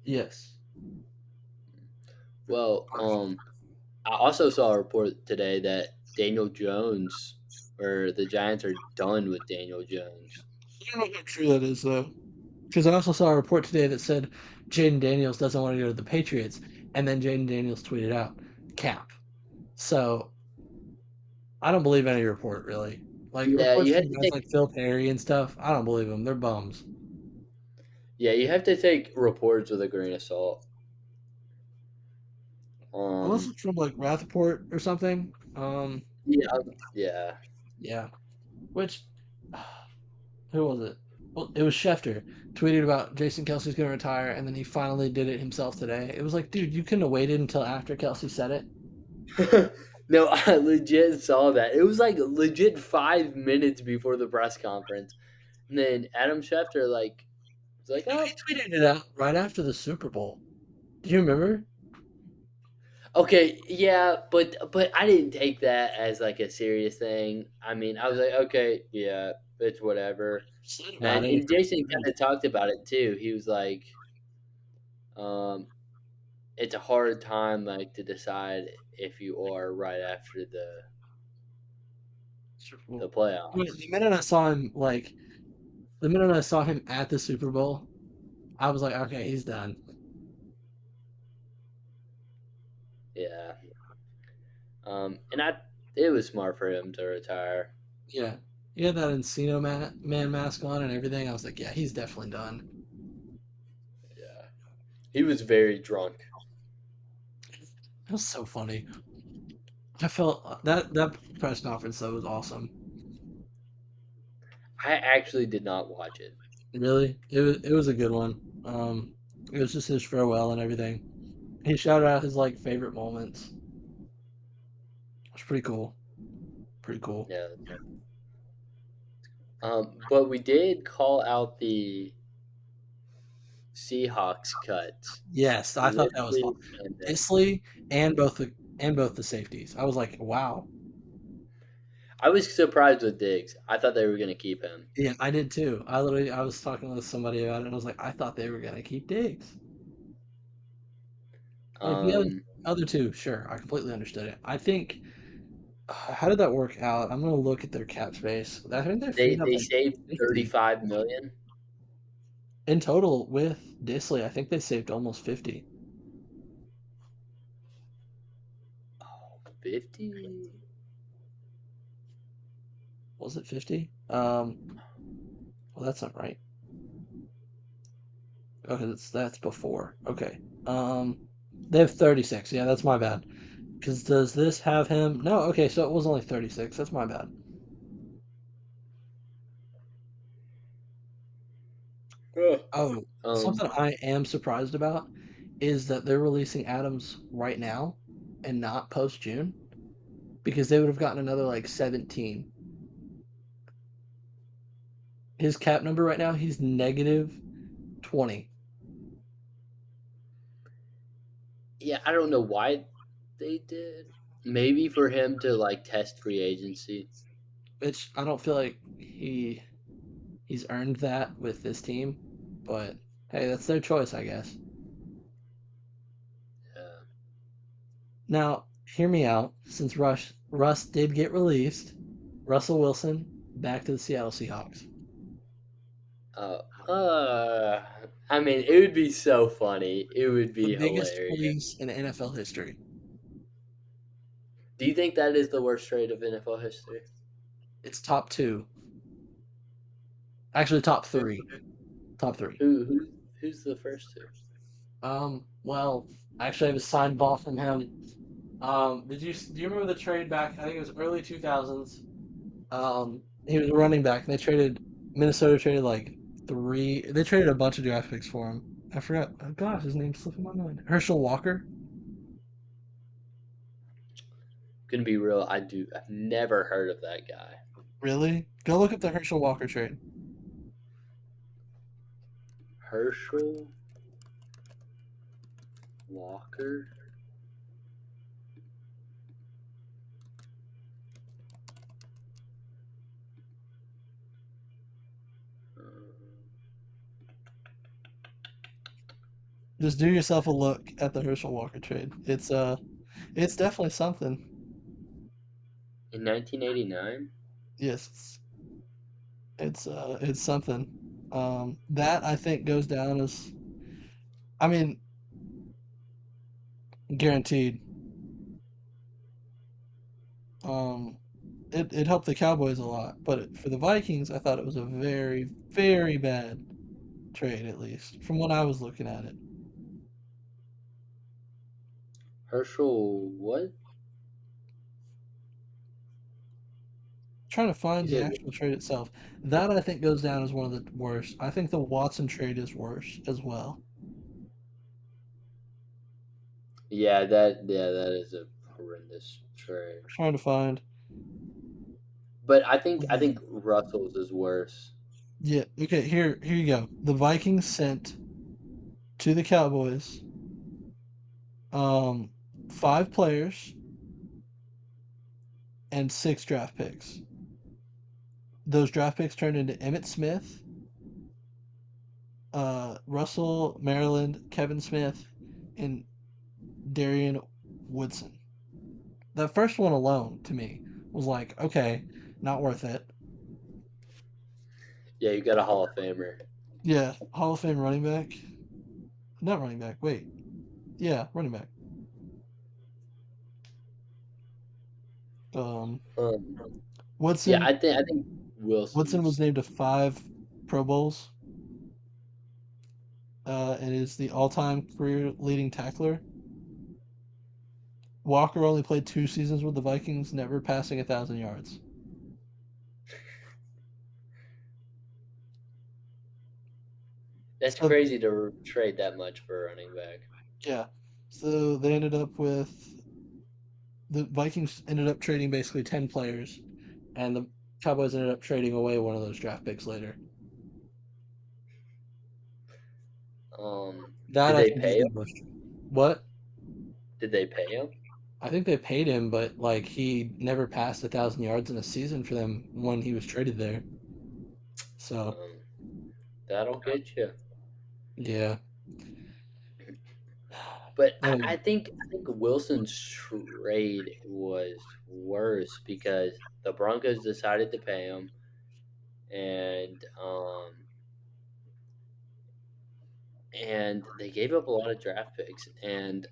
Yes. Well, I also saw a report today that Daniel Jones or the Giants are done with Daniel Jones. I don't know how true that is though. Because I also saw a report today that said Jaden Daniels doesn't want to go to the Patriots, and then Jaden Daniels tweeted out cap. So I don't believe any report really. Like Yeah, reports you had from to guys take. like Phil Perry and stuff. I don't believe them. They're bums. Yeah, you have to take reports with a grain of salt. Unless Um, it's from like Rappaport or something. yeah, yeah, Yeah. Which who was it? Well, it was Schefter tweeted about Jason Kelsey's going to retire, and then he finally did it himself today. It was like, dude, you couldn't have waited until after Kelsey said it. no, I legit saw that. It was like legit 5 minutes before the press conference, and then Adam Schefter was like, No, he "Oh, tweeted it out right after the Super Bowl. Do you remember? okay, yeah," but I didn't take that as like a serious thing. I mean, I was like, "Okay, yeah, it's whatever." Said about And it. and Jason kind of talked about it too. He was like, um, "It's a hard time like to decide if you are right after Super the Bowl. playoffs." The minute I saw him at the Super Bowl, I was like, okay, he's done. Yeah. And it was smart for him to retire. Yeah. He had that Encino man mask on and everything. I was like, yeah, he's definitely done. Yeah. He was very drunk. It was so funny. I felt that press conference though was awesome. I actually did not watch it. Really, it was a good one. It was just his farewell and everything. He shouted out his like favorite moments. It was pretty cool. Pretty cool. Yeah. But we did call out the Seahawks cuts. Yes, I thought that was Literally, and Disley and both the safeties. I was like, wow. I was surprised with Diggs. I thought they were going to keep him. Yeah, I did too. I was talking with somebody about it, and I was like, I thought they were gonna keep Diggs. Like the Um, other two, sure, I completely understood it. I think how did that work out? I'm gonna look at their cap space. I think they they freed up they like saved 50 $35 million. in total with Disley. I think they saved almost 50. 50. Was it 50? Well, that's not right. Okay, that's before. Okay. Um, they have 36. Yeah, that's my bad. Because does this have him? No. Okay, so it was only 36. That's my bad. Oh, Um, something I am surprised about is that they're releasing Adams right now and not post June because they would have gotten another like 17. His cap number right now, he's negative 20. yeah, I don't know why they did. Maybe for him to like test free agency. Which I don't feel like he's earned that with this team, but hey, that's their choice, I guess. Yeah. Now, hear me out. Since Russ did get released, Russell Wilson back to the Seattle Seahawks. Uh, uh, I mean, it would be so funny. It would The be biggest hilarious. fleece in NFL history. Do you think that is the worst trade of NFL history? It's top two. Actually, top Who, three. Top three. who's the first two? Well, I actually have a signed ball from him. Do you remember the trade back? I think it was early 2000s. He was a running back. Minnesota traded like three. They traded a bunch of draft picks for him. I forgot. Oh gosh, his name's slipping my mind. Herschel Walker. Gonna be real. I've never heard of that guy. Really? Go look up the Herschel Walker trade. Herschel Walker. Just do yourself a look at the Herschel Walker trade. It's definitely something. In 1989. Yes, it's something. That I think goes down as, I mean, guaranteed. Um, it helped the Cowboys a lot, but for the Vikings, I thought it was a very, very bad trade, at least from when I was looking at it. Herschel what? Trying to You find the said actual trade itself. That I think goes down as one of the worst. I think the Watson trade is worse as well. that is a horrendous trade. Trying to find. But I think Russell's is worse. Yeah, okay, here you go. The Vikings sent to the Cowboys um 5 players and 6 draft picks. Those draft picks turned into Emmitt Smith, Russell Maryland, Kevin Smith, and Darian Woodson. That first one alone to me was like, okay, not worth it. Yeah, you got a Hall of Famer. Yeah, Hall of Fame running back. Not running back. Wait. Yeah, running back. Um, Um, yeah, Woodson. I think Woodson was Wilson's. named to 5 Pro Bowls. And is the all-time career leading tackler. Walker only played 2 seasons with the Vikings, never passing 1,000 yards. That's So crazy to trade that much for a running back. yeah, so they ended up with the Vikings ended up trading basically 10 players, and the Cowboys ended up trading away one of those draft picks later. That Did I they think is pay the him? most. What? Did they pay him? I think they paid him, but like he never passed 1,000 yards in a season for them when he was traded there. So That'll get you. yeah, But um, I think Wilson's trade was worse because the Broncos decided to pay him, and they gave up a lot of draft picks, and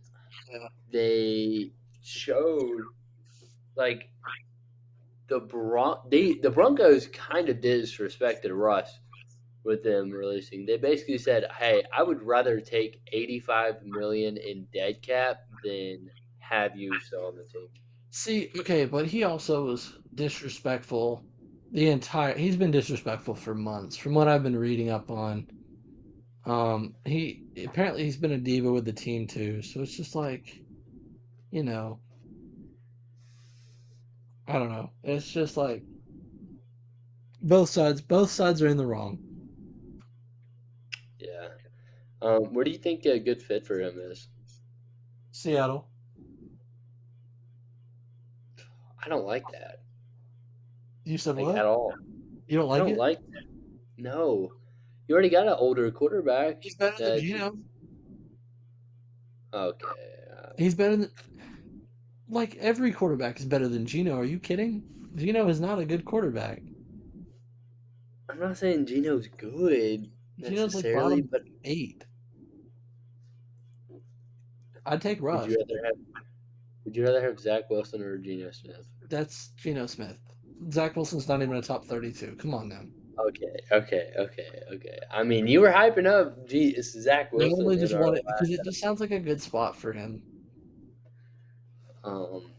yeah, they showed like the Broncos kind of disrespected Russ with them releasing. They basically said, "Hey, I would rather take 85 million in dead cap than have you still on the team." see, okay, but he also was disrespectful. He's been disrespectful for months, from what I've been reading up on. He apparently he's been a diva with the team too, so it's just like, you know, I don't know. It's just like both sides are in the wrong. Yeah. Where do you think a good fit for him is? Seattle. I don't like that, You said like what? at all. You don't I like don't it? like that. No, you already got an older quarterback. He's better than That Gino. okay. He's better than like every quarterback is better than Gino. Are you kidding? Gino is not a good quarterback. I'm not saying Gino's good Gino's like necessarily, bottom but 8. I'd take would you Russ. rather have would you rather have Zach Wilson or Geno Smith? That's Geno Smith. Zach Wilson's not even a top 32. Come on now. Okay. I mean, you were hyping up Zach I Wilson only in just our want it because last it just sounds like a good spot for him. um,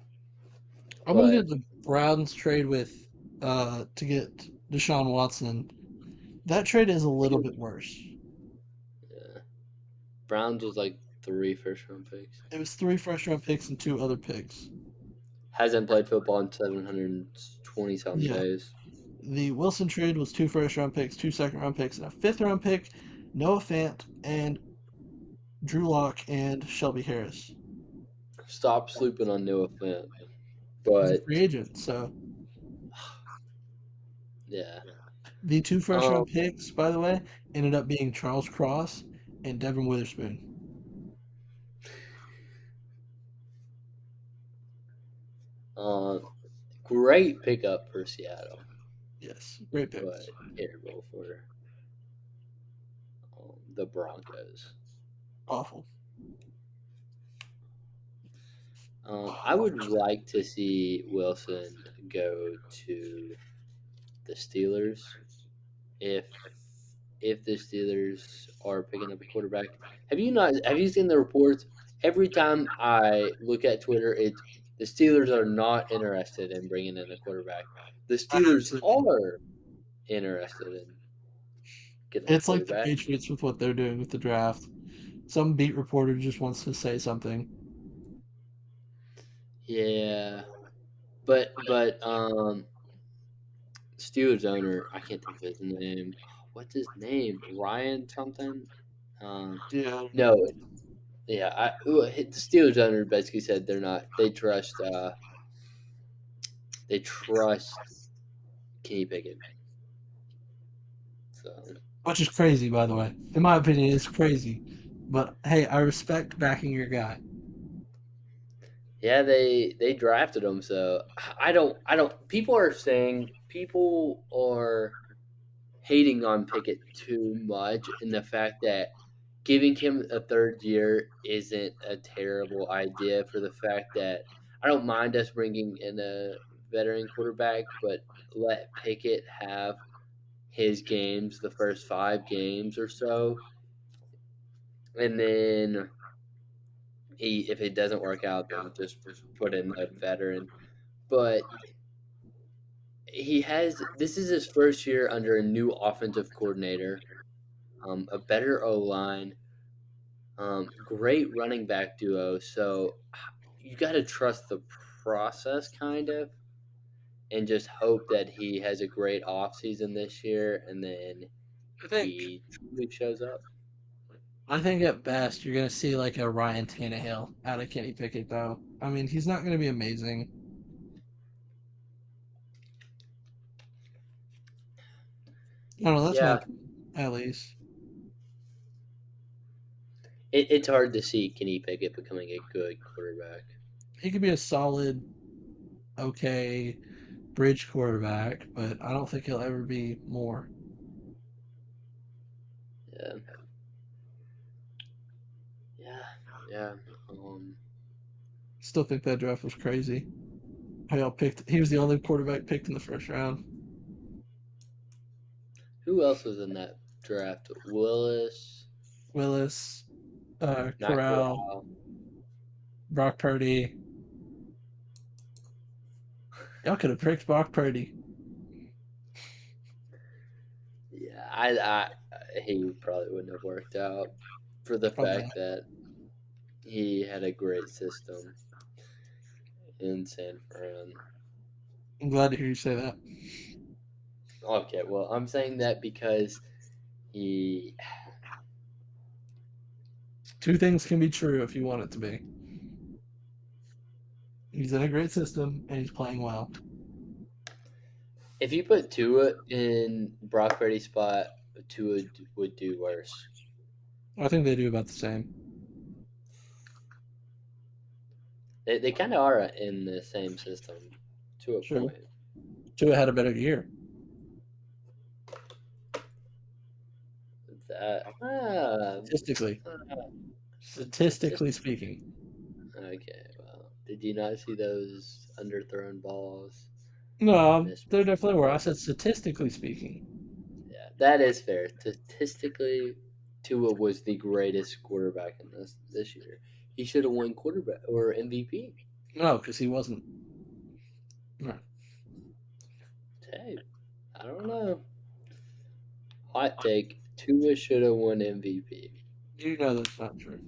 I'm looking but at the Browns trade with to get Deshaun Watson. That trade is a little bit worse. yeah, Browns was like 3 first round picks. It was 3 first-round picks and 2 other picks. Hasn't played football in 720 some Yeah. days. The Wilson trade was 2 first-round picks, 2 second-round picks, and a fifth-round pick, Noah Fant, and Drew Lock and Shelby Harris. Stop sleeping on Noah Fant. He's a But free agent, so yeah, the 2 um, first-round picks, by the way, ended up being Charles Cross and Devin Witherspoon. uh, great pickup for Seattle, Yes, great but picks. terrible for the Broncos. Awful. I would like to see Wilson go to the Steelers if the Steelers are picking up a quarterback. Have you seen the reports? Every time I look at Twitter, it's the Steelers are not interested in bringing in a quarterback. The I haven't Steelers seen it. are interested in getting a It's like the quarterback. Patriots with what they're doing with the draft. Some beat reporter just wants to say something. Yeah, but Steelers owner, I can't think of his name. What's his name? Ryan something. Um, Yeah. no, yeah, the Steelers owner basically said they're not. They trust Kenny Pickett. So Which is crazy, by the way. In my opinion, it's crazy. But hey, I respect backing your guy. yeah, they drafted him. So I don't. People are hating on Pickett too much in the fact that giving him a third year isn't a terrible idea. For the fact that I don't mind us bringing in a veteran quarterback, but let Pickett have his games, the first 5 games or so, and then if it doesn't work out, then just put in a veteran. But this is his first year under a new offensive coordinator. a better O line, great running back duo. So you got to trust the process, kind of, and just hope that he has a great offseason this year, and then I think he truly shows up. I think at best you're gonna see like a Ryan Tannehill out of Kenny Pickett though. I mean, he's not gonna be amazing. I don't know, that's my Yeah, opinion, at least. it's hard to see Kenny Pickett becoming a good quarterback. He could be a solid, okay, bridge quarterback, but I don't think he'll ever be more. Yeah, yeah, yeah. Um, Still think that draft was crazy. How y'all picked he was the only quarterback picked in the first round. who else was in that draft? Willis, Willis, not Corral, Corral. Brock Purdy. Y'all could have picked Brock Purdy. Yeah, I he probably wouldn't have worked out for the Probably not. fact that he had a great system in San Fran. I'm glad to hear you say that. Okay, well, I'm saying that because he, Two things can be true if you want it to be. He's in a great system and he's playing well. if you put Tua in Brock Purdy's spot, Tua would do worse. I think they do about the same. They kind of are in the same system to a Sure. point. Tua had a better year. That Statistically. Statistically statistic. speaking. Okay, well, did you not see those underthrown balls? No, Missed. there definitely were. I said statistically speaking. Yeah, that is fair. Statistically, Tua was the greatest quarterback in this year. He should have won quarterback or MVP. No, because he wasn't. No. Hey, I don't know. Hot take: Tua should have won MVP. You know that's not true.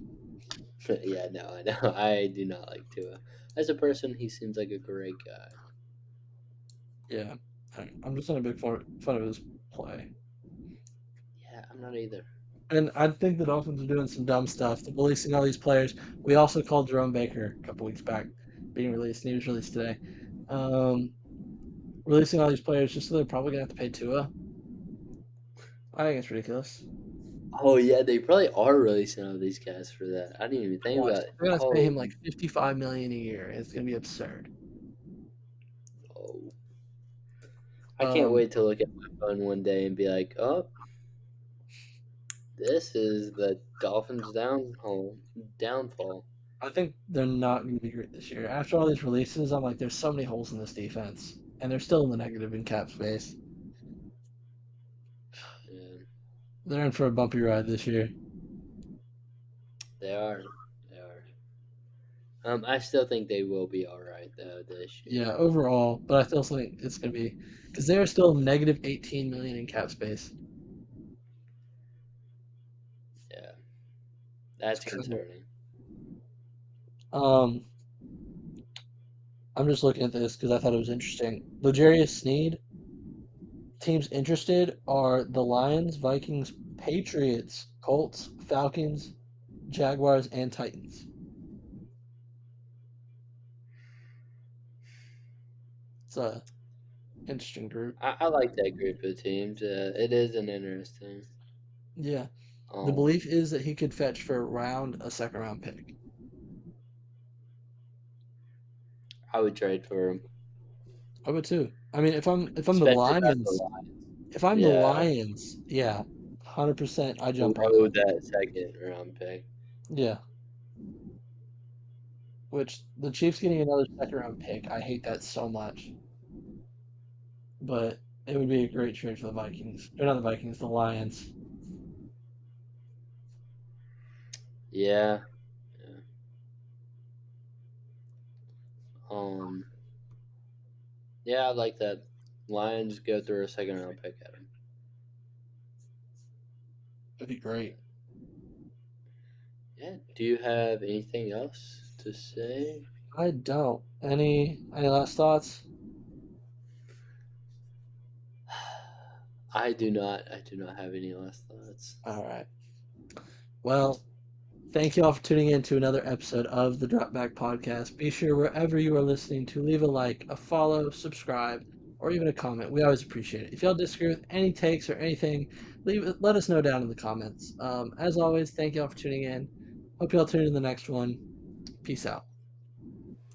Yeah, no, I know. I do not like Tua. As a person, he seems like a great guy. Yeah. I'm just not a big fan of his play. Yeah, I'm not either. And I think the Dolphins are doing some dumb stuff. They're releasing all these players. We also called Jerome Baker a couple weeks back being released, and he was released today. Um, Releasing all these players just so they're probably going to have to pay Tua. I think it's ridiculous. Oh yeah, they probably are releasing all these guys for that. I didn't even think Watch. about it. They're going to have to pay Oh, him like $55 million a year. It's going to be absurd. oh. I can't Um, wait to look at my phone one day and be like, oh, this is the Dolphins' downfall. I think they're not going to be great this year. After all these releases, I'm like, there's so many holes in this defense, and they're still in the negative in cap space. Yeah, They're in for a bumpy ride this year. they are. They are. I still think they will be all right though this Yeah, year. overall, but I still think it's going to be because they're still negative 18 million in cap space. Yeah, It's that's kind of weird. concerning. Um, I'm just looking at this because I thought it was interesting. L'Jarius Sneed, teams interested are the Lions, Vikings, Patriots, Colts, Falcons, Jaguars, and Titans. It's a interesting group. I like that group of teams. It is an interesting. Yeah. The Um, belief is that he could fetch for a round a second round pick. I would trade for him, I would too. I mean, if I'm the especially if I'm the Lions, Lions. if I'm the Yeah, Lions, yeah, 100% I jump on throw that. that second round pick. Yeah. Which the Chiefs getting another second round pick, I hate that so much. But it would be a great trade for the Vikings. Or not the Vikings, the Lions. Yeah. Yeah. Um. Yeah, I like that. Lions go through a second round pick at him. That'd be great. Yeah. Do you have anything else to say? I don't. Any last thoughts? I do not. I do not have any last thoughts. All right. Well, thank you all for tuning in to another episode of the Dropback Podcast. Be sure wherever you are listening to leave a like, a follow, subscribe, or even a comment. We always appreciate it. If y'all disagree with any takes or anything, let us know down in the comments. As always, thank y'all for tuning in. Hope y'all tune in the next one. Peace out.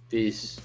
Peace.